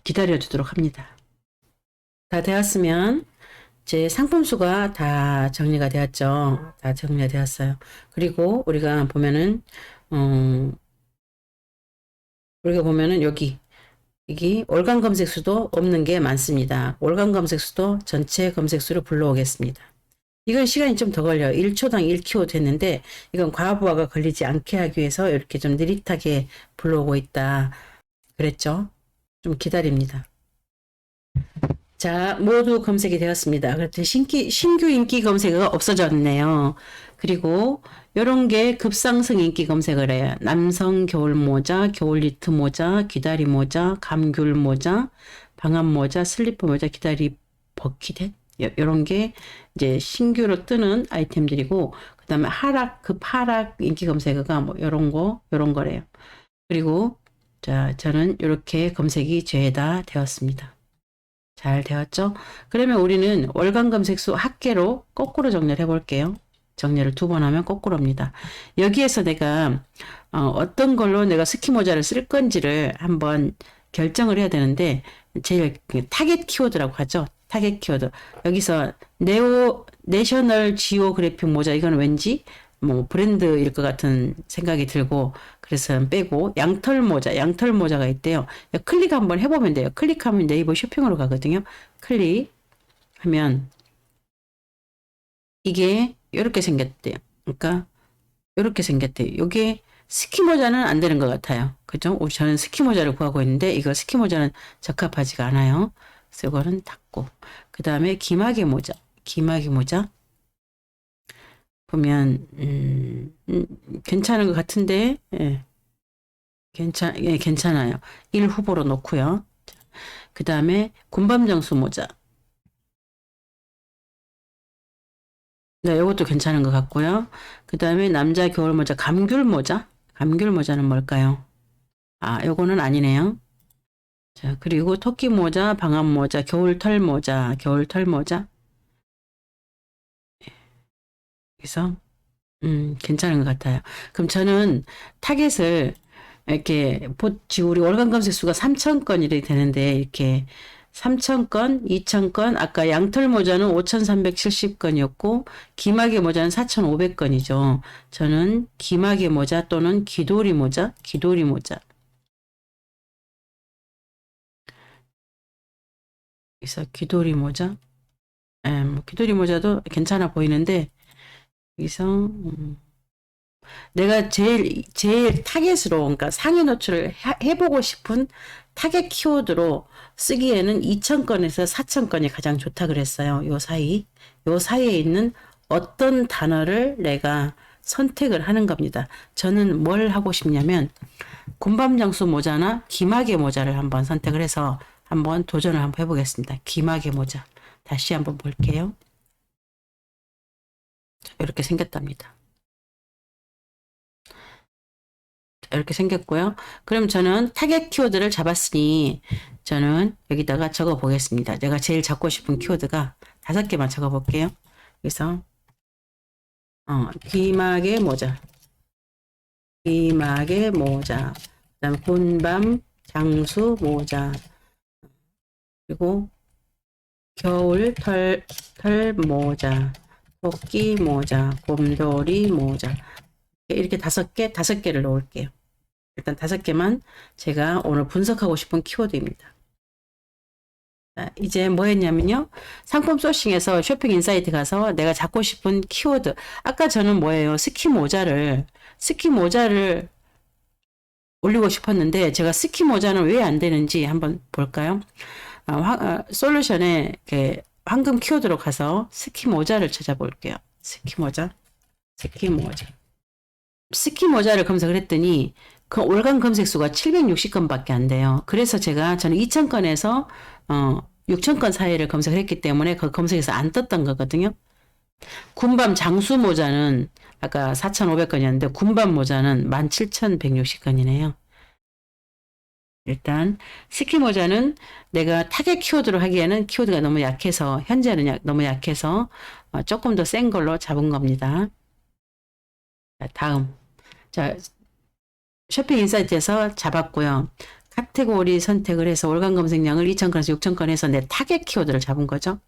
기다려 주도록 합니다. 다 되었으면 제 상품수가 다 정리가 되었죠. 다 정리가 되었어요. 그리고 우리가 보면은 여기 이게 월간 검색수도 없는 게 많습니다. 월간 검색수도 전체 검색수를 불러오겠습니다. 이건 시간이 좀 더 걸려요. 1초당 1키워드 했는데 이건 과부하가 걸리지 않게 하기 위해서 이렇게 좀 느릿하게 불러오고 있다. 그랬죠? 좀 기다립니다. 자, 모두 검색이 되었습니다. 그랬더니 신규 인기 검색어가 없어졌네요. 그리고 요런 게 급상승 인기 검색을 해요. 남성 겨울 모자, 겨울 니트 모자, 귀다리 모자, 감귤 모자, 방한 모자, 슬리퍼 모자, 귀다리 버킷 요런 게 이제 신규로 뜨는 아이템들이고, 그 다음에 급하락 인기 검색어가 뭐 요런 거래요. 그리고 자, 저는 이렇게 검색이 죄다 되었습니다. 잘 되었죠? 그러면 우리는 월간 검색수 합계로 거꾸로 정리를 해볼게요. 정리를 2번 하면 거꾸로입니다. 여기에서 내가 어떤 걸로 내가 스키 모자를 쓸 건지를 한번 결정을 해야 되는데, 제일 타겟 키워드라고 하죠. 타겟 키워드. 여기서 내셔널 지오그래픽 모자, 이건 왠지 뭐 브랜드일 것 같은 생각이 들고, 그래서 빼고, 양털 모자가 있대요. 클릭 한번 해보면 돼요. 클릭하면 네이버 쇼핑으로 가거든요. 클릭하면 이게 이렇게 생겼대요. 그러니까 이렇게 생겼대요. 요게 스키 모자는 안 되는 것 같아요. 그죠? 저는 스키 모자를 구하고 있는데 이거 스키 모자는 적합하지가 않아요. 그래서 이거는 닫고, 그 다음에 기마개 모자 보면 괜찮은 것 같은데, 예. 괜찮아요. 1 후보로 놓고요. 그 다음에 군밤장수 모자. 네, 이것도 괜찮은 것 같고요. 그 다음에 남자 겨울 모자, 감귤 모자는 뭘까요? 아, 요거는 아니네요. 자, 그리고 토끼 모자, 방한 모자, 겨울털 모자. 그래서 괜찮은 것 같아요. 그럼 저는 타겟을 이렇게 지금 우리 월간 검색 수가 3,000건 이렇게 되는데, 이렇게 3,000건, 2,000건, 아까 양털 모자는 5,370건이었고 기마개 모자는 4,500건이죠. 저는 기마개 모자 또는 귀돌이 모자. 그래서 귀돌이 모자. 뭐 귀돌이 모자도 괜찮아 보이는데, 여기서 내가 제일 타겟으로, 그러니까 상위 노출을 해보고 싶은 타겟 키워드로 쓰기에는 2,000건에서 4,000건이 가장 좋다 그랬어요. 요 사이에 있는 어떤 단어를 내가 선택을 하는 겁니다. 저는 뭘 하고 싶냐면 군밤장수 모자나 기마개 모자를 한번 선택을 해서 한번 도전을 한번 해보겠습니다. 기마개 모자. 다시 한번 볼게요. 이렇게 생겼답니다. 이렇게 생겼고요. 그럼 저는 타겟 키워드를 잡았으니 저는 여기다가 적어 보겠습니다. 내가 제일 잡고 싶은 키워드가 5개만 적어 볼게요. 그래서 기마개 모자, 그다음에 곤밤 장수 모자, 그리고 겨울 털 모자, 토끼 모자, 곰돌이 모자, 이렇게 5개를 넣을게요. 일단 5개만 제가 오늘 분석하고 싶은 키워드입니다. 자, 이제 뭐 했냐면요. 상품 소싱에서 쇼핑 인사이트 가서 내가 잡고 싶은 키워드. 아까 저는 뭐예요? 스키 모자를 올리고 싶었는데, 제가 스키 모자는 왜 안 되는지 한번 볼까요? 솔루션에 황금 키워드로 가서 스키 모자를 찾아볼게요. 스키 모자를 검색을 했더니 그 월간 검색 수가 760건밖에 안 돼요. 그래서 저는 2,000건에서 6,000건 사이를 검색을 했기 때문에 그 검색에서 안 떴던 거거든요. 군밤 장수 모자는 아까 4,500건이었는데 군밤 모자는 17,160건이네요. 일단 스키 모자는 내가 타겟 키워드로 하기에는 키워드가 너무 약해서, 현재는 너무 약해서 조금 더 센 걸로 잡은 겁니다. 자, 다음. 자, 쇼핑 인사이트에서 잡았고요. 카테고리 선택을 해서 월간 검색량을 2,000건에서 6,000건 해서 내 타겟 키워드를 잡은 거죠.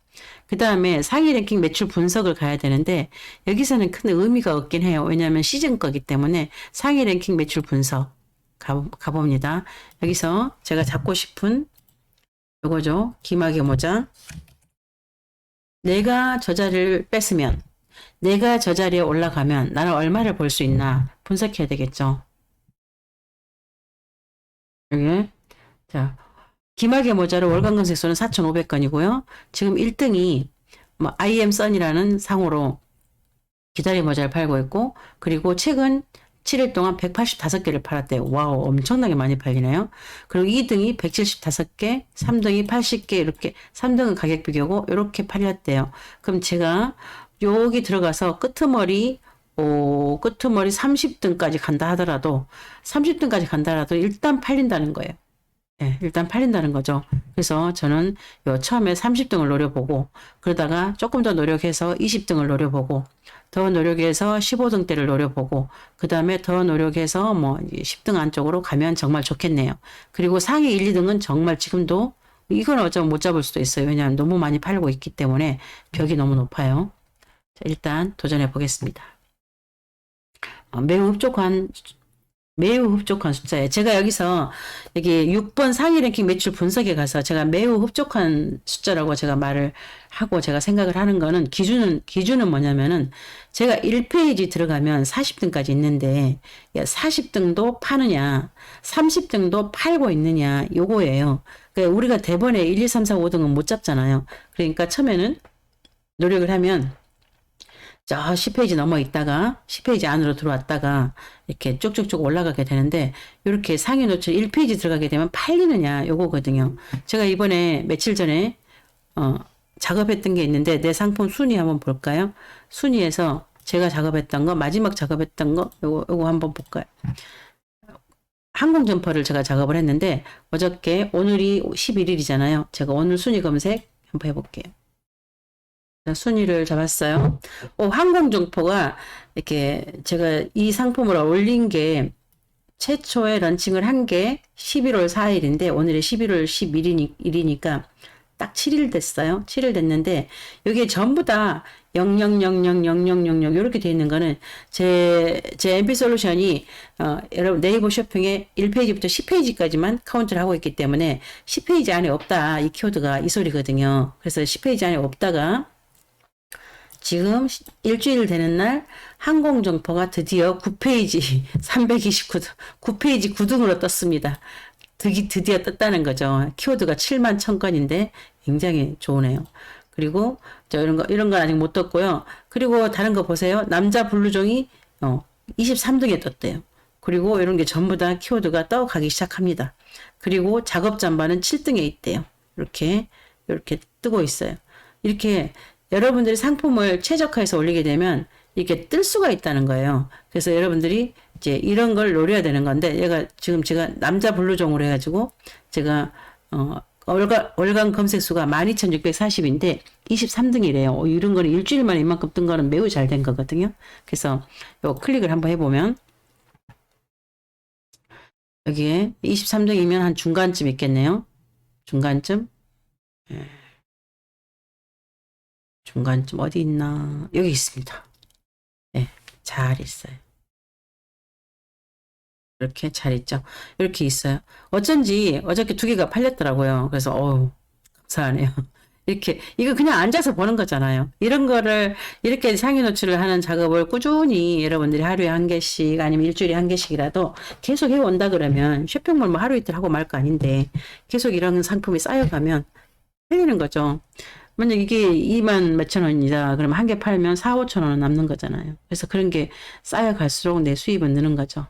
그 다음에 상위 랭킹 매출 분석을 가야 되는데, 여기서는 큰 의미가 없긴 해요. 왜냐하면 시즌 거기 때문에 상위 랭킹 매출 분석. 가봅니다. 여기서 제가 잡고 싶은 요거죠. 기마개 모자. 내가 저 자리를 뺐으면, 내가 저 자리에 올라가면 나는 얼마를 벌 수 있나 분석해야 되겠죠. 여기 자, 기마개 모자로 월간 검색수는 4,500건이고요. 지금 1등이 뭐 IM선이라는 상호로 기다리 모자를 팔고 있고, 그리고 최근 7일 동안 185개를 팔았대요. 와우, 엄청나게 많이 팔리네요. 그리고 2등이 175개, 3등이 80개, 이렇게 3등은 가격 비교고 이렇게 팔렸대요. 그럼 제가 여기 들어가서 끄트머리 30등까지 간다 하더라도, 30등까지 간다 하더라도 일단 팔린다는 거예요. 예, 일단 팔린다는 거죠. 그래서 저는 처음에 30등을 노려보고, 그러다가 조금 더 노력해서 20등을 노려보고, 더 노력해서 15등대를 노려보고, 그 다음에 더 노력해서 뭐 10등 안쪽으로 가면 정말 좋겠네요. 그리고 상위 1, 2등은 정말 지금도 이건 어쩌면 못 잡을 수도 있어요. 왜냐하면 너무 많이 팔고 있기 때문에 벽이 너무 높아요. 자, 일단 도전해 보겠습니다. 매우 흡족한 숫자예요. 제가 여기서 여기 6번 상위 랭킹 매출 분석에 가서 제가 매우 흡족한 숫자라고 제가 말을 하고 제가 생각을 하는 거는 기준은 뭐냐면은 제가 1페이지 들어가면 40등까지 있는데 40등도 파느냐 30등도 팔고 있느냐 요거예요. 그러니까 우리가 대번에 1, 2, 3, 4, 5등은 못 잡잖아요. 그러니까 처음에는 노력을 하면 저 10페이지 넘어 있다가 10페이지 안으로 들어왔다가 이렇게 쭉쭉쭉 올라가게 되는데, 이렇게 상위 노출 1페이지 들어가게 되면 팔리느냐 요거거든요. 제가 이번에 며칠 전에 작업했던 게 있는데 내 상품 순위 한번 볼까요? 순위에서 제가 작업했던 거, 마지막 작업했던 거 요거 한번 볼까요? 항공 점퍼를 제가 작업을 했는데 어저께, 오늘이 11일이잖아요. 제가 오늘 순위 검색 한번 해볼게요. 순위를 잡았어요. 항공정포가 이렇게 제가 이 상품을 올린 게 최초에 런칭을 한 게 11월 4일인데 오늘이 11월 11일이니까 딱 7일 됐어요. 7일 됐는데 여기에 전부 다 00000000 이렇게 되어 있는 거는 제 MP솔루션이 여러분 네이버 쇼핑에 1페이지부터 10페이지까지만 카운트를 하고 있기 때문에 10페이지 안에 없다. 이 키워드가 이 소리거든요. 그래서 10페이지 안에 없다가 지금 일주일 되는 날 항공정포가 드디어 9페이지 329등 9페이지 9등으로 떴습니다. 드디어 떴다는 거죠. 키워드가 7만 1000건인데 굉장히 좋으네요. 그리고 이런 건 아직 못 떴고요. 그리고 다른 거 보세요. 남자 블루종이 23등에 떴대요. 그리고 이런 게 전부 다 키워드가 떠가기 시작합니다. 그리고 작업 잠바는 7등에 있대요. 이렇게 뜨고 있어요. 이렇게 여러분들이 상품을 최적화해서 올리게 되면 이렇게 뜰 수가 있다는 거예요. 그래서 여러분들이 이제 이런 걸 노려야 되는 건데, 제가 남자 블루종으로 해가지고 제가 월간 검색 수가 12,640인데 23등이래요. 이런 거는 일주일 만에 이만큼 뜬 거는 매우 잘 된 거거든요. 그래서 요 클릭을 한번 해보면 여기에 23등이면 한 중간쯤 있겠네요. 중간쯤. 중간쯤 어디 있나? 여기 있습니다. 네, 잘 있어요. 이렇게 잘 있죠. 이렇게 있어요. 어쩐지 어저께 2개가 팔렸더라고요. 그래서 감사하네요. 이거 그냥 앉아서 보는 거잖아요. 이런 거를 이렇게 상위 노출을 하는 작업을 꾸준히 여러분들이 하루에 1개씩 아니면 일주일에 1개씩이라도 계속 해온다 그러면 쇼핑몰 뭐 하루 이틀 하고 말 거 아닌데 계속 이런 상품이 쌓여가면 팔리는 거죠. 만약 이게 2만 몇천 원이다. 그러면 한 개 팔면 4, 5천 원은 남는 거잖아요. 그래서 그런 게 쌓여갈수록 내 수입은 느는 거죠.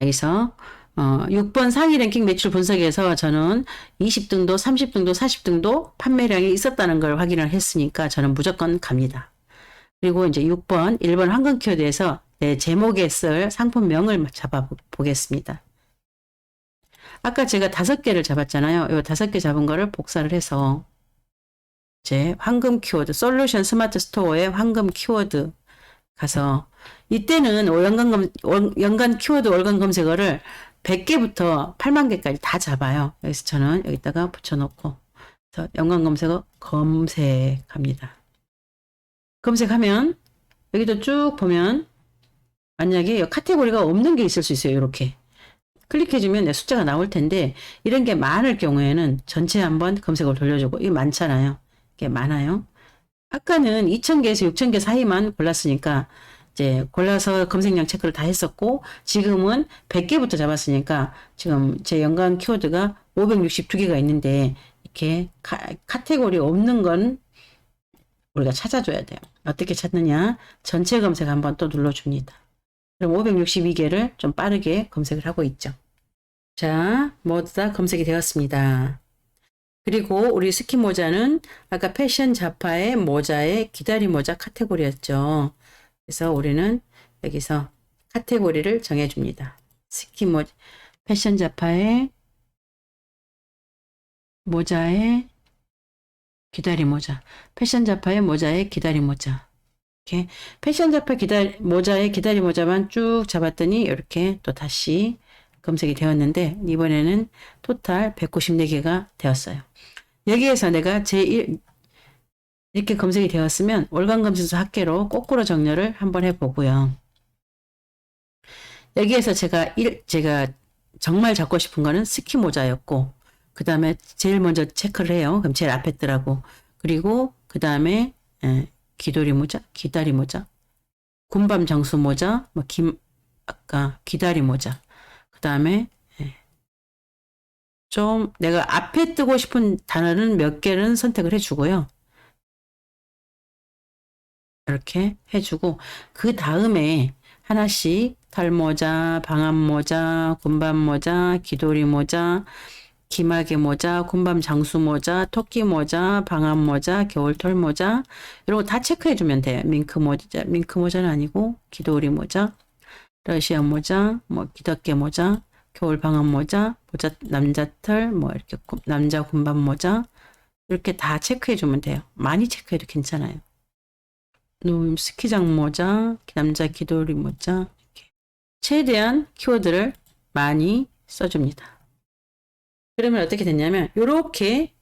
여기서 6번 상위 랭킹 매출 분석에서 저는 20등도 30등도 40등도 판매량이 있었다는 걸 확인을 했으니까 저는 무조건 갑니다. 그리고 이제 6번 1번 황금 키워드에서 내 제목에 쓸 상품명을 잡아 보겠습니다. 아까 제가 5개를 잡았잖아요. 이 5개 잡은 거를 복사를 해서 제 황금 키워드 솔루션 스마트 스토어의 황금 키워드 가서 이때는 연간 키워드 월간 검색어를 100개부터 8만 개까지 다 잡아요. 여기서 저는 여기다가 붙여놓고 연간 검색어 검색합니다. 검색하면 여기도 쭉 보면 만약에 이 카테고리가 없는 게 있을 수 있어요. 이렇게. 클릭해주면 내 숫자가 나올 텐데 이런 게 많을 경우에는 전체 한번 검색을 돌려주고 이게 많잖아요. 이게 많아요. 아까는 2000개에서 6000개 사이만 골랐으니까 이제 골라서 검색량 체크를 다 했었고 지금은 100개부터 잡았으니까 지금 제 연관 키워드가 562개가 있는데 이렇게 카테고리 없는 건 우리가 찾아줘야 돼요. 어떻게 찾느냐? 전체 검색 한번 또 눌러줍니다. 그럼 562개를 좀 빠르게 검색을 하고 있죠. 자, 모두 다 검색이 되었습니다. 그리고 우리 스키 모자는 아까 패션 자파의 모자의 기다리 모자 카테고리였죠. 그래서 우리는 여기서 카테고리를 정해줍니다. 스키 모자, 패션 자파의 모자의 기다리 모자, 패션 자파의 모자의 기다리 모자. 이렇게 패션 자파 모자의 기다리 모자만 쭉 잡았더니 이렇게 또 다시 검색이 되었는데 이번에는 토탈 194개가 되었어요. 여기에서 내가 이렇게 검색이 되었으면 월간 검색수 합계로 거꾸로 정렬을 한번 해보고요. 여기에서 제가 정말 잡고 싶은 거는 스키 모자였고 그 다음에 제일 먼저 체크를 해요. 그럼 제일 앞에 뜨라고. 그리고 그 다음에 기다리 모자, 군밤 장수 모자, 아까 기다리 모자. 그 다음에 좀 내가 앞에 뜨고 싶은 단어는 몇 개는 선택을 해주고요. 이렇게 해주고 그 다음에 하나씩 털모자, 방암모자, 군밤모자, 기도리 모자, 기마개 모자, 군밤 장수 모자, 토끼 모자, 방암 모자, 겨울털 모자 이런 거 다 체크해 주면 돼요. 밍크 모자는 아니고 기도리 모자, 러시아 모자, 뭐 기덕개 모자, 겨울 방암 모자, 남자털, 뭐 이렇게 남자 군밤 모자 이렇게 다 체크해 주면 돼요. 많이 체크해도 괜찮아요. 스키장 모자, 남자 기도리 모자 이렇게 최대한 키워드를 많이 써줍니다. 그러면 어떻게 됐냐면 요렇게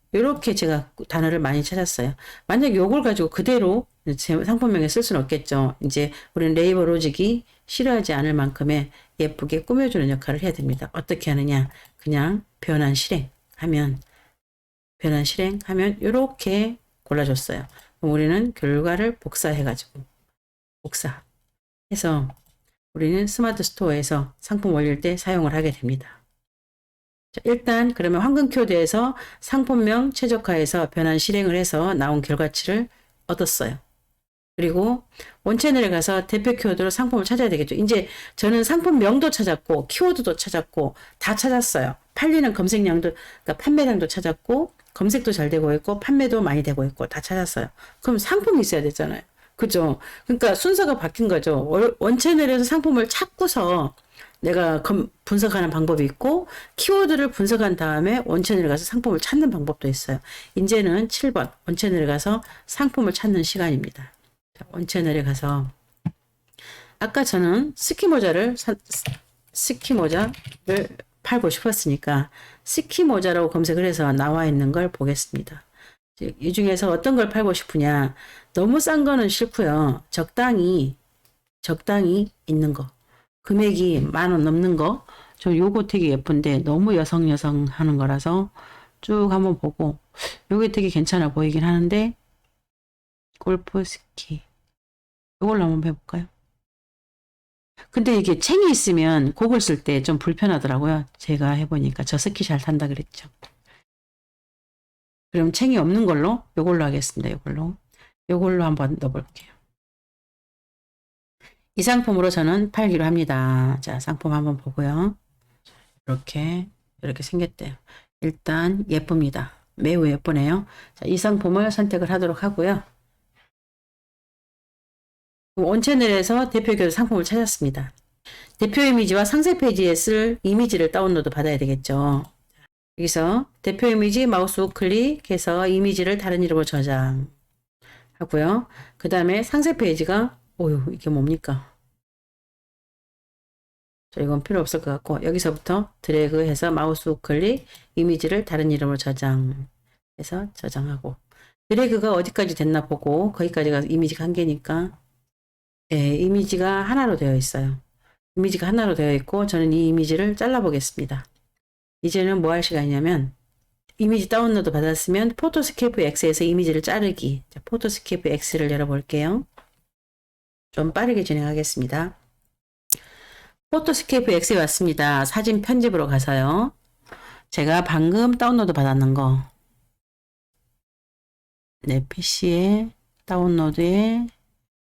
제가 단어를 많이 찾았어요. 만약 요걸 가지고 그대로 제 상품명에 쓸 수는 없겠죠. 이제 우리는 네이버 로직이 싫어하지 않을 만큼의 예쁘게 꾸며주는 역할을 해야 됩니다. 어떻게 하느냐? 그냥 변환 실행하면 요렇게 골라줬어요. 그럼 우리는 결과를 복사해가지고 복사해서 우리는 스마트 스토어에서 상품 올릴 때 사용을 하게 됩니다. 일단 그러면 황금 키워드에서 상품명 최적화해서 변환 실행을 해서 나온 결과치를 얻었어요. 그리고 원채널에 가서 대표 키워드로 상품을 찾아야 되겠죠. 이제 저는 상품명도 찾았고 키워드도 찾았고 다 찾았어요. 팔리는 검색량도 그러니까 판매량도 찾았고 검색도 잘 되고 있고 판매도 많이 되고 있고 다 찾았어요. 그럼 상품이 있어야 되잖아요. 그죠? 그러니까 순서가 바뀐 거죠. 원채널에서 상품을 찾고서 내가 분석하는 방법이 있고 키워드를 분석한 다음에 원채널에 가서 상품을 찾는 방법도 있어요. 이제는 7번 원채널에 가서 상품을 찾는 시간입니다. 자, 원채널에 가서 아까 저는 스키 모자를 팔고 싶었으니까 스키 모자라고 검색을 해서 나와 있는 걸 보겠습니다. 이 중에서 어떤 걸 팔고 싶으냐? 너무 싼 거는 싫고요. 적당히 있는 거. 금액이 10,000원 넘는 거. 저 요거 되게 예쁜데 너무 여성 하는 거라서 쭉 한번 보고 요게 되게 괜찮아 보이긴 하는데 골프 스키 요걸로 한번 해볼까요? 근데 이게 챙이 있으면 곡을 쓸 때 좀 불편하더라고요. 제가 해보니까 저 스키 잘 탄다 그랬죠. 그럼 챙이 없는 걸로 요걸로 하겠습니다. 요걸로 한번 넣어볼게요. 이 상품으로 저는 팔기로 합니다. 자, 상품 한번 보고요. 이렇게 생겼대요. 일단 예쁩니다. 매우 예쁘네요. 자, 이 상품을 선택을 하도록 하고요. 원채널에서 대표 교재 상품을 찾았습니다. 대표 이미지와 상세 페이지에 쓸 이미지를 다운로드 받아야 되겠죠. 여기서 대표 이미지 마우스 우클릭해서 이미지를 다른 이름으로 저장하고요. 그 다음에 상세 페이지가 이게 뭡니까? 자, 이건 필요 없을 것 같고 여기서부터 드래그해서 마우스 우클릭 이미지를 다른 이름으로 저장해서 저장하고 드래그가 어디까지 됐나 보고 거기까지가 이미지가 한 개니까 이미지가 하나로 되어 있어요. 이미지가 하나로 되어 있고 저는 이 이미지를 잘라 보겠습니다. 이제는 뭐 할 시간이냐면 이미지 다운로드 받았으면 포토스케이프 X에서 이미지를 자르기. 자, 포토스케이프 X를 열어볼게요. 좀 빠르게 진행하겠습니다. 포토스케이프 X에 왔습니다. 사진 편집으로 가서요. 제가 방금 다운로드 받았는 거 내 PC에 다운로드에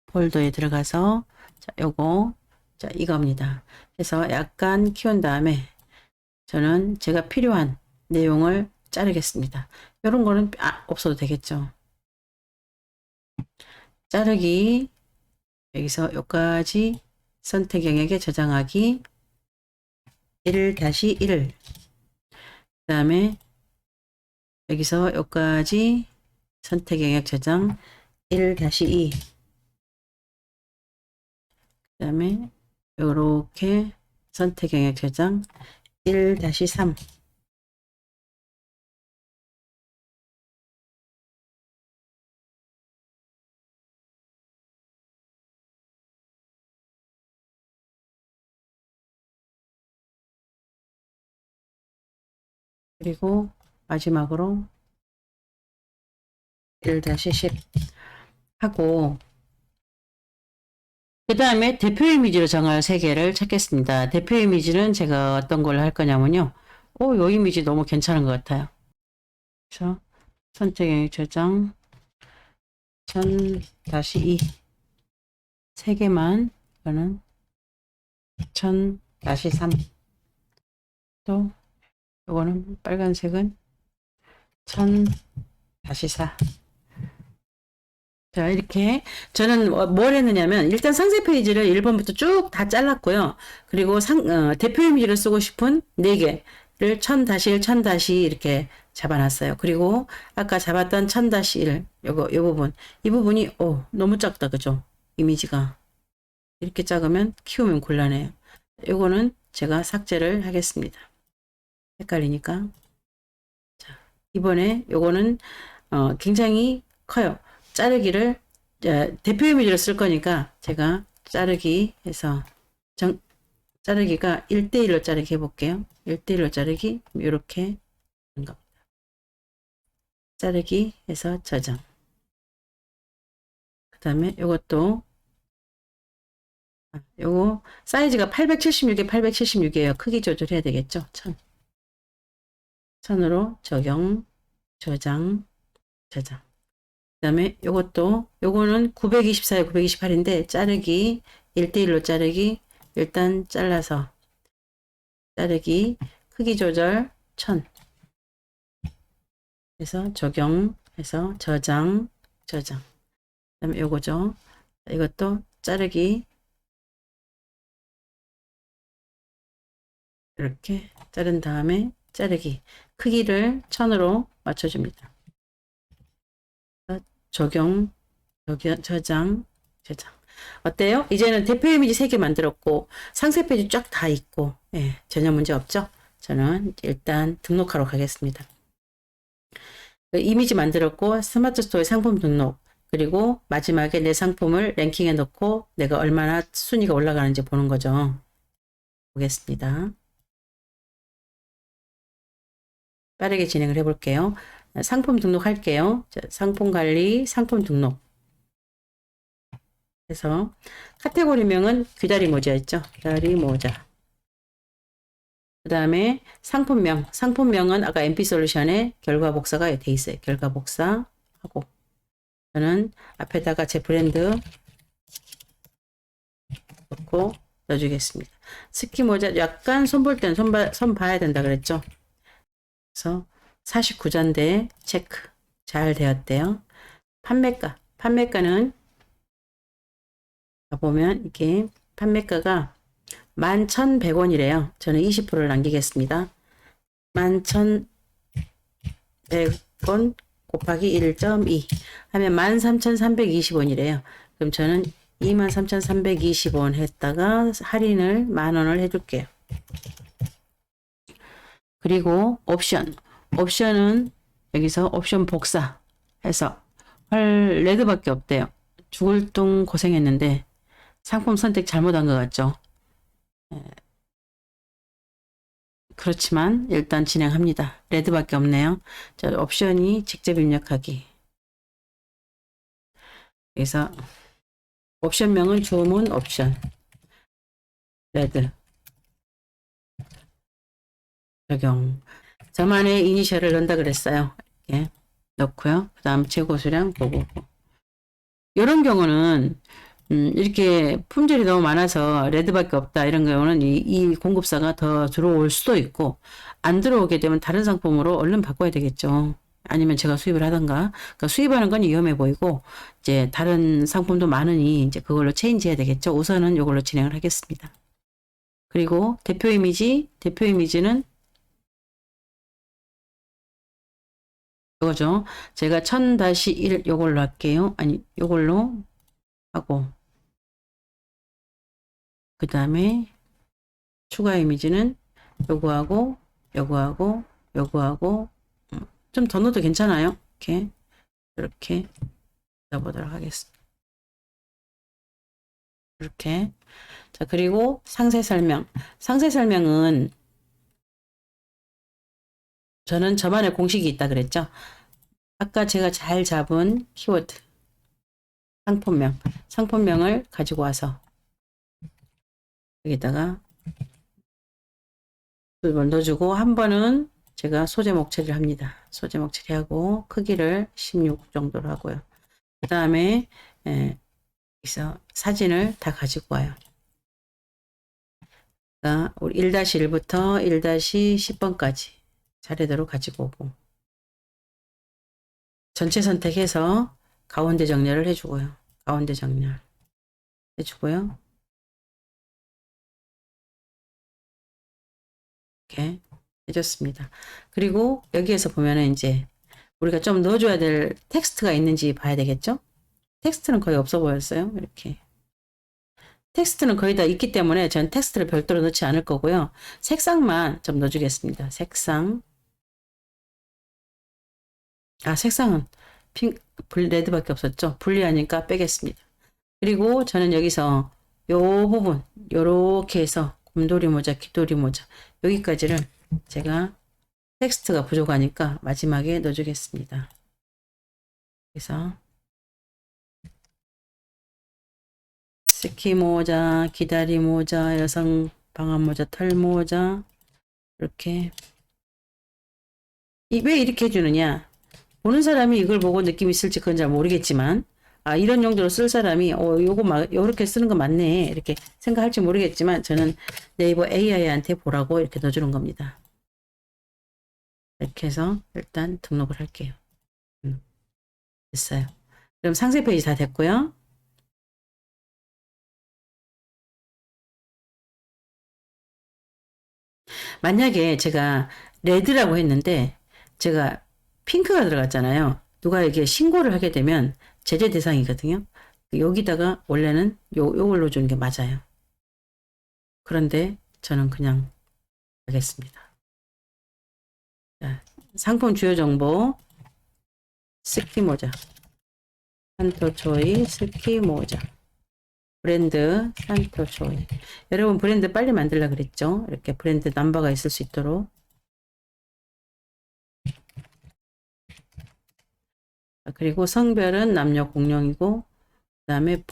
폴더에 들어가서 자, 요거 자, 이겁니다. 그래서 약간 키운 다음에 저는 제가 필요한 내용을 자르겠습니다. 이런 거는 없어도 되겠죠. 자르기 여기서 여기까지 선택 영역에 저장하기 1-1 그 다음에 여기서 여기까지 선택 영역 저장 1-2 그 다음에 이렇게 선택 영역 저장 1-3 그리고 마지막으로 1-10 하고 그 다음에 대표 이미지로 정할 3개를 찾겠습니다. 대표 이미지는 제가 어떤 걸 할 거냐면요. 요 이미지 너무 괜찮은 것 같아요. 그래서 선택 영역 저장 1000-2 3개만 이거는 1000-3 또 요거는 빨간색은 1000-4 자, 이렇게 저는 뭘 했느냐면 일단 상세 페이지를 1번부터 쭉 다 잘랐고요. 그리고 대표 이미지를 쓰고 싶은 4개를 1000-1, 1000- 이렇게 잡아놨어요. 그리고 아까 잡았던 1000-1 요 부분 이 부분이 너무 작다 그죠? 이미지가 이렇게 작으면 키우면 곤란해요. 요거는 제가 삭제를 하겠습니다. 헷갈리니까. 자, 이번에 요거는 굉장히 커요. 자르기를 대표 이미지로 쓸 거니까 제가 자르기 해서 자르기가 1:1로 자르기 해볼게요. 1:1로 자르기 이렇게 하는 겁니다. 자르기 해서 저장. 그 다음에 요것도 요거 사이즈가 876에 876이에요. 크기 조절해야 되겠죠. 1000으로 적용 저장 저장. 그 다음에 요거는 924에 928인데 자르기 1:1로 자르기 일단 잘라서 자르기 크기 조절 1000 해서 적용해서 저장 그 다음에 요거죠. 이것도 자르기 이렇게 자른 다음에 자르기 크기를 1000으로 맞춰줍니다. 적용 저장 어때요? 이제는 대표 이미지 3개 만들었고 상세 페이지 쫙 다 있고 전혀 문제 없죠? 저는 일단 등록하러 가겠습니다. 이미지 만들었고 스마트 스토어에 상품 등록 그리고 마지막에 내 상품을 랭킹에 넣고 내가 얼마나 순위가 올라가는지 보는 거죠. 보겠습니다. 빠르게 진행을 해볼게요. 상품 등록할게요. 자, 상품 관리, 상품 등록. 그래서 카테고리명은 귀다리 모자였죠. 귀다리 모자. 그 다음에 상품명은 아까 MP솔루션에 결과 복사가 돼 있어요. 결과 복사하고 저는 앞에다가 제 브랜드 넣고 넣어주겠습니다. 스키 모자 약간 손 볼 땐 손 봐야 된다 그랬죠. 그래서 49잔대 체크 잘 되었대요. 판매가는 보면 이게 판매가가 11,100원이래요. 저는 20%를 남기겠습니다. 11,100원 곱하기 1.2 하면 13,320원이래요. 그럼 저는 23,320원 했다가 할인을 10,000원을 해줄게요. 그리고 옵션은 여기서 옵션 복사 해서 레드밖에 없대요. 죽을 둥 고생했는데 상품 선택 잘못한 것 같죠? 그렇지만 일단 진행합니다. 레드밖에 없네요. 자, 옵션이 직접 입력하기. 그래서 옵션명은 주문 옵션 레드 적용. 저만의 이니셜을 넣는다 그랬어요. 이렇게 넣고요. 그 다음 재고 수량 보고. 이런 경우는 이렇게 품절이 너무 많아서 레드밖에 없다 이런 경우는 이 공급사가 더 들어올 수도 있고, 안 들어오게 되면 다른 상품으로 얼른 바꿔야 되겠죠. 아니면 제가 수입을 하던가. 그러니까 수입하는 건 위험해 보이고, 이제 다른 상품도 많으니 이제 그걸로 체인지해야 되겠죠. 우선은 이걸로 진행을 하겠습니다. 그리고 대표 이미지는 이거죠. 제가 1000-1 요걸로 할게요. 아니, 요걸로 하고, 그 다음에 추가 이미지는 요거하고, 요거하고, 요거하고, 좀 더 넣어도 괜찮아요. 이렇게 넣어보도록 하겠습니다. 이렇게. 자, 그리고 상세 설명. 상세 설명은 저는 저만의 공식이 있다 그랬죠. 아까 제가 잘 잡은 키워드. 상품명을 가지고 와서 여기다가 두 번 넣어주고, 한 번은 제가 소제목 처리를 합니다. 소제목 처리하고 크기를 16 정도로 하고요. 그 다음에 여기서 사진을 다 가지고 와요. 그러니까 우리 1-1부터 1-10번까지 차례대로 가지고 오고, 전체 선택해서 가운데 정렬을 해주고요. 가운데 정렬 해주고요. 이렇게 해줬습니다. 그리고 여기에서 보면은 이제 우리가 좀 넣어줘야 될 텍스트가 있는지 봐야 되겠죠? 텍스트는 거의 없어 보였어요. 이렇게. 텍스트는 거의 다 있기 때문에 전 텍스트를 별도로 넣지 않을 거고요. 색상만 좀 넣어주겠습니다. 색상. 색상은 레드밖에 없었죠. 분리하니까 빼겠습니다. 그리고 저는 여기서 요 부분, 요렇게 해서 곰돌이 모자, 귀돌이 모자, 여기까지를 제가 텍스트가 부족하니까 마지막에 넣어주겠습니다. 그래서 스키 모자, 기다리 모자, 여성 방한 모자, 털 모자, 이렇게. 왜 이렇게 해주느냐? 보는 사람이 이걸 보고 느낌이 있을지 그건 잘 모르겠지만, 이런 용도로 쓸 사람이 요렇게 쓰는 거 맞네 이렇게 생각할지 모르겠지만, 저는 네이버 AI한테 보라고 이렇게 넣어주는 겁니다. 이렇게 해서 일단 등록을 할게요. 됐어요. 그럼 상세 페이지 다 됐고요. 만약에 제가 레드라고 했는데 제가 핑크가 들어갔잖아요. 누가 이게 신고를 하게 되면 제재 대상이거든요. 여기다가 원래는 요걸로 주는 게 맞아요. 그런데 저는 그냥 하겠습니다. 자, 상품 주요 정보 스키 모자, 산토초이 스키 모자, 브랜드 산토초이. 여러분 브랜드 빨리 만들려고 그랬죠? 이렇게 브랜드 넘버가 있을 수 있도록. 그리고 성별은 남녀 공용이고, 그 다음에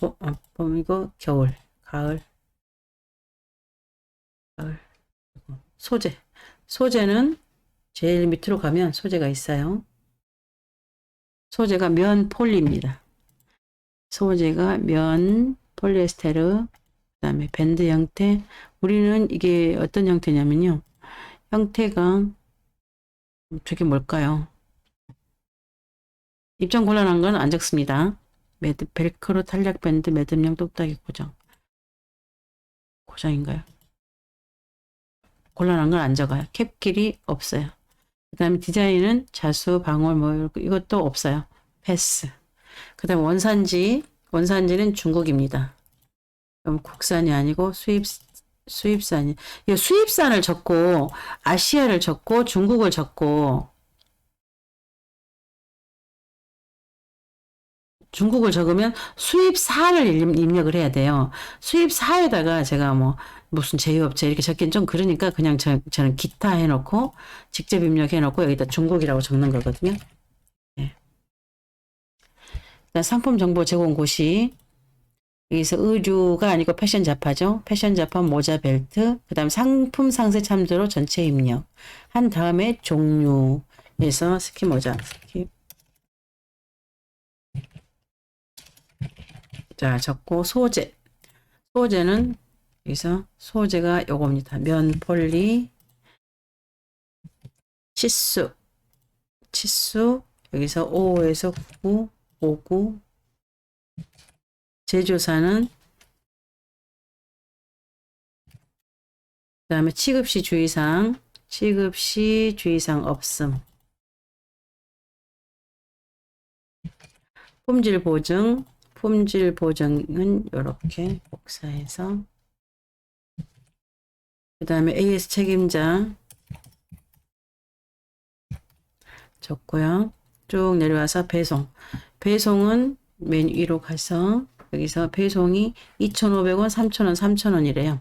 봄이고 겨울, 가을. 소재는 제일 밑으로 가면 소재가 있어요. 소재가 면 폴리입니다. 소재가 면 폴리에스테르, 그 다음에 밴드 형태. 우리는 이게 어떤 형태냐면요. 형태가 저게 뭘까요? 입장 곤란한 건 안 적습니다. 벨크로 탄력 밴드 매듭형 똑딱이 고정인가요? 곤란한 건 안 적어요. 캡 길이 없어요. 그 다음에 디자인은 자수, 방울 이것도 없어요. 패스. 그 다음에 원산지는 중국입니다. 그럼 국산이 아니고 수입산이. 이 수입산을 적고 아시아를 적고 중국을 적고 중국을 적으면 수입사를 입력을 해야 돼요. 수입사에다가 제가 무슨 제휴업체 이렇게 적긴 좀 그러니까 그냥 저는 기타 해놓고 직접 입력해놓고 여기다 중국이라고 적는 거거든요. 네. 일단 상품 정보 제공 고시 여기서 의류가 아니고 패션 잡화죠. 패션 잡화 모자 벨트 그 다음 상품 상세 참조로 전체 입력 한 다음에 종류에서 스키 모자 스키 자 적고 소재는 여기서 소재가 요겁니다. 면 폴리 치수 여기서 5에서 9 59 제조사는 그 다음에 취급시 주의사항 없음 품질 보증은 이렇게 복사해서 그 다음에 AS 책임자 적고요. 쭉 내려와서 배송은 맨 위로 가서 여기서 배송이 2,500원, 3,000원, 3,000원이래요.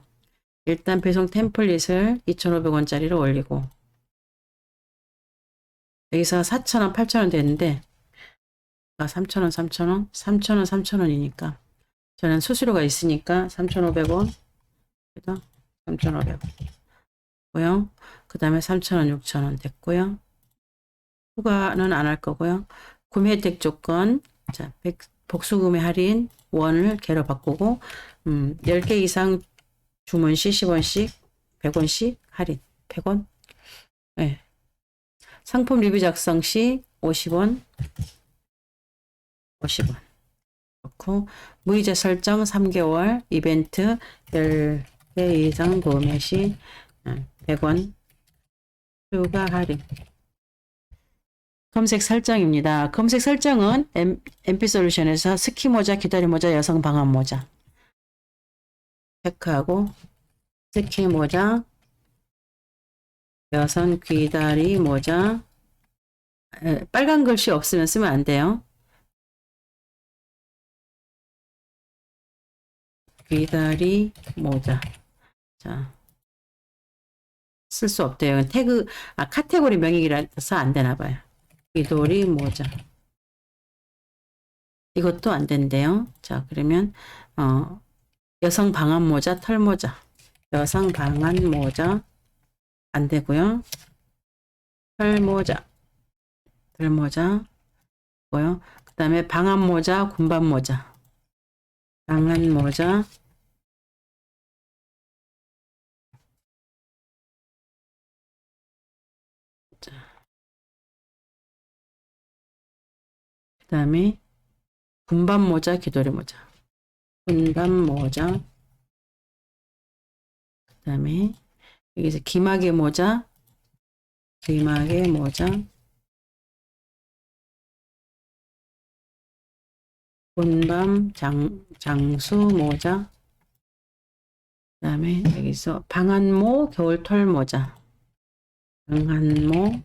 일단 배송 템플릿을 2,500원짜리로 올리고 여기서 4,000원, 8,000원 되는데 3,000원, 3,000원, 3,000원, 3,000원이니까 저는 수수료가 있으니까 3,500원, 3,500원 고요. 그 다음에 3,000원, 6,000원 됐고요. 추가는 안 할 거고요. 구매 혜택 조건, 자, 복수구매 할인 원을 개로 바꾸고 10개 이상 주문 시 10원씩 100원씩 할인 100원 네. 상품 리뷰 작성 시 50원 그렇고 무이자 설정 3개월 이벤트 10개 이상 구매 시 100원 추가 할인 검색 설정입니다. 검색 설정은 MP솔루션에서 스키 모자, 기다리 모자, 여성 방한 모자 체크하고 스키 모자, 여성 귀다리 모자 빨간 글씨 없으면 쓰면 안 돼요. 귀다리 모자 자 쓸 수 없대요. 태그 카테고리 명익이라서 안 되나 봐요. 귀돌이 모자 이것도 안 된대요. 자 그러면 여성 방한 모자 털모자 여성 방한 모자 안 되고요. 털모자 고요. 그 다음에 방한 모자 군밤 모자 방한 모자 그 다음에 군밤 모자 기도리 모자 군밤 모자 그 다음에 여기서 기마개 모자 군밤 장수 모자 그 다음에 여기서 방한모 겨울털 모자 방한모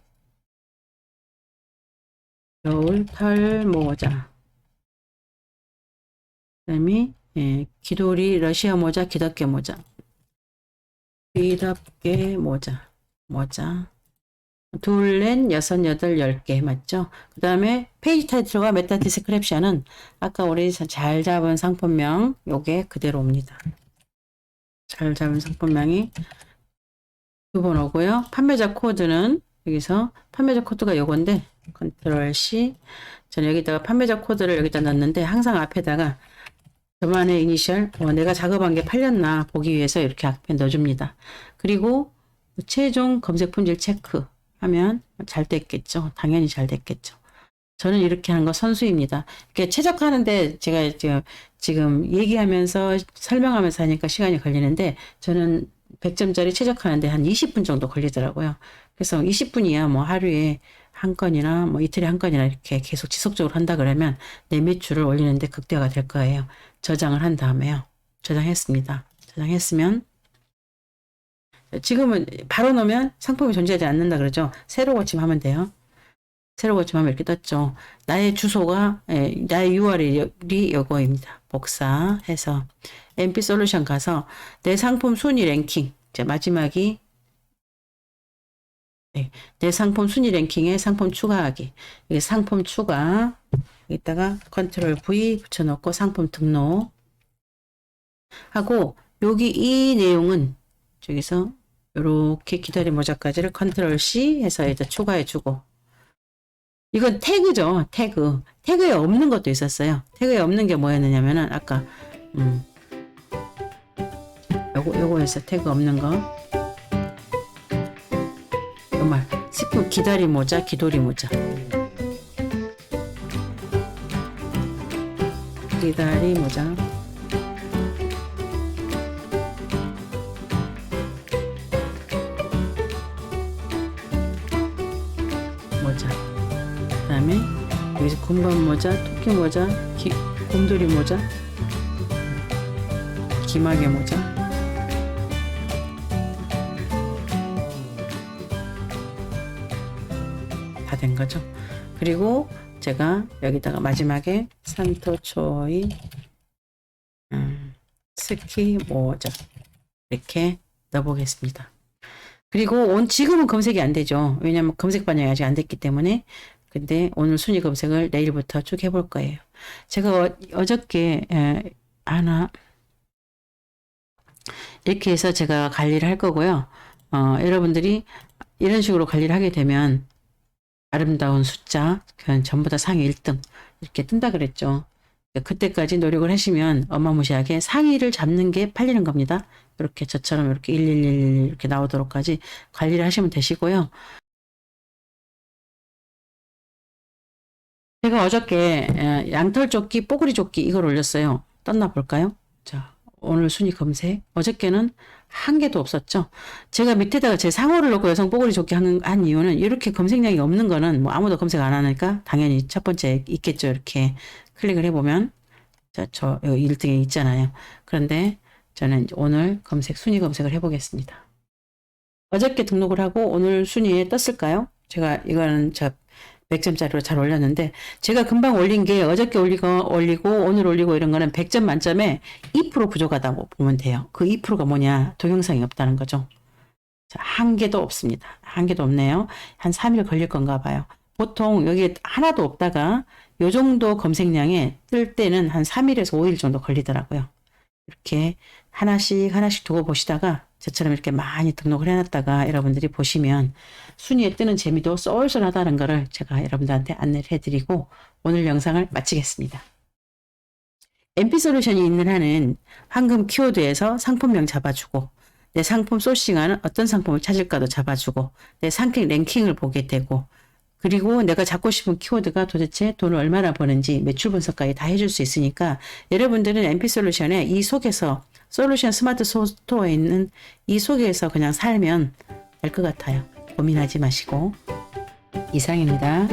겨울털 모자 그 다음에 기도리 러시아 모자 기덮개 모자 둘넷 여섯 여덟 10개 맞죠? 그 다음에 페이지 타이틀과 메타 디스크립션은 아까 우리 잘 잡은 상품명 요게 그대로입니다. 잘 잡은 상품명이 두 번 오고요. 판매자 코드는 여기서 판매자 코드가 요건데 컨트롤 C 저는 여기다가 판매자 코드를 여기다 넣었는데 항상 앞에다가 저만의 이니셜 내가 작업한 게 팔렸나 보기 위해서 이렇게 앞에 넣어줍니다. 그리고 최종 검색 품질 체크 하면 잘 됐겠죠. 당연히 잘 됐겠죠. 저는 이렇게 하는 거 선수입니다. 이렇게 최적화하는데 제가 지금 얘기하면서 설명하면서 하니까 시간이 걸리는데 저는 100점짜리 최적화하는데 한 20분 정도 걸리더라고요. 그래서 20분이야 뭐 하루에 한 건이나 뭐 이틀에 한 건이나 이렇게 계속 지속적으로 한다 그러면 내 매출을 올리는데 극대화가 될 거예요. 저장을 한 다음에요. 저장했습니다. 저장했으면 지금은 바로 넣으면 상품이 존재하지 않는다 그러죠. 새로 고침하면 돼요. 새로 고침하면 이렇게 떴죠. 나의 주소가, 나의 URL이 요거입니다. 복사해서 MP 솔루션 가서 내 상품 순위 랭킹. 자, 마지막이 내 상품 순위 랭킹에 상품 추가하기. 이게 상품 추가. 여기다가 컨트롤 V 붙여놓고 상품 등록 하고, 여기 이 내용은 저기서 이렇게 기다리 모자까지를 컨트롤 C 해서 여기다 추가해주고, 이건 태그죠. 태그. 태그에 없는 것도 있었어요. 태그에 없는 게 뭐였느냐면은 아까 요거에서 태그 없는 거. 정말 스프 기다리 모자, 기도리 모자. 기다리 모자. 모자. 그다음에 여기서 군밤 모자, 토끼 모자, 곰돌이 모자, 기마개 모자. 다 된 거죠. 그리고 제가 여기다가 마지막에 산토초이 스키 모자 이렇게 넣어보겠습니다. 그리고 지금은 검색이 안 되죠. 왜냐면 검색 반영이 아직 안 됐기 때문에. 근데 오늘 순위 검색을 내일부터 쭉 해볼 거예요. 제가 어저께 하나 이렇게 해서 제가 관리를 할 거고요. 여러분들이 이런 식으로 관리를 하게 되면 아름다운 숫자, 그냥 전부 다 상위 1등 이렇게 뜬다 그랬죠. 그때까지 노력을 하시면 어마무시하게 상위를 잡는 게 팔리는 겁니다. 이렇게 저처럼 이렇게 1111 이렇게 나오도록까지 관리를 하시면 되시고요. 제가 어저께 양털조끼, 뽀글이 조끼 이걸 올렸어요. 떴나 볼까요? 자, 오늘 순위 검색. 어저께는 한 개도 없었죠. 제가 밑에다가 제 상호를 넣고 여성 뽀글이 조끼 한 이유는 이렇게 검색량이 없는 거는 뭐 아무도 검색 안 하니까 당연히 첫 번째 있겠죠. 이렇게 클릭을 해보면 자, 저 여기 1등에 있잖아요. 그런데 저는 오늘 검색 순위 검색을 해보겠습니다. 어저께 등록을 하고 오늘 순위에 떴을까요? 제가 이거는 100점짜리로 잘 올렸는데 제가 금방 올린 게 어저께 올리고 오늘 올리고 이런 거는 100점 만점에 2% 부족하다고 보면 돼요. 그 2%가 뭐냐? 동영상이 없다는 거죠. 자, 한 개도 없습니다. 한 개도 없네요. 한 3일 걸릴 건가 봐요. 보통 여기 하나도 없다가 요 정도 검색량에 뜰 때는 한 3일에서 5일 정도 걸리더라고요. 이렇게 하나씩 두고 보시다가 저처럼 이렇게 많이 등록을 해놨다가 여러분들이 보시면 순위에 뜨는 재미도 쏠쏠하다는 거를 제가 여러분들한테 안내를 해드리고 오늘 영상을 마치겠습니다. MP솔루션이 있는 한은 황금 키워드에서 상품명 잡아주고 내 상품 소싱하는 어떤 상품을 찾을까도 잡아주고 내 상품 랭킹을 보게 되고 그리고 내가 잡고 싶은 키워드가 도대체 돈을 얼마나 버는지 매출 분석까지 다 해줄 수 있으니까 여러분들은 MP솔루션에 이 속에서 솔루션 스마트 스토어에 있는 이 속에서 그냥 살면 될 것 같아요. 고민하지 마시고 이상입니다.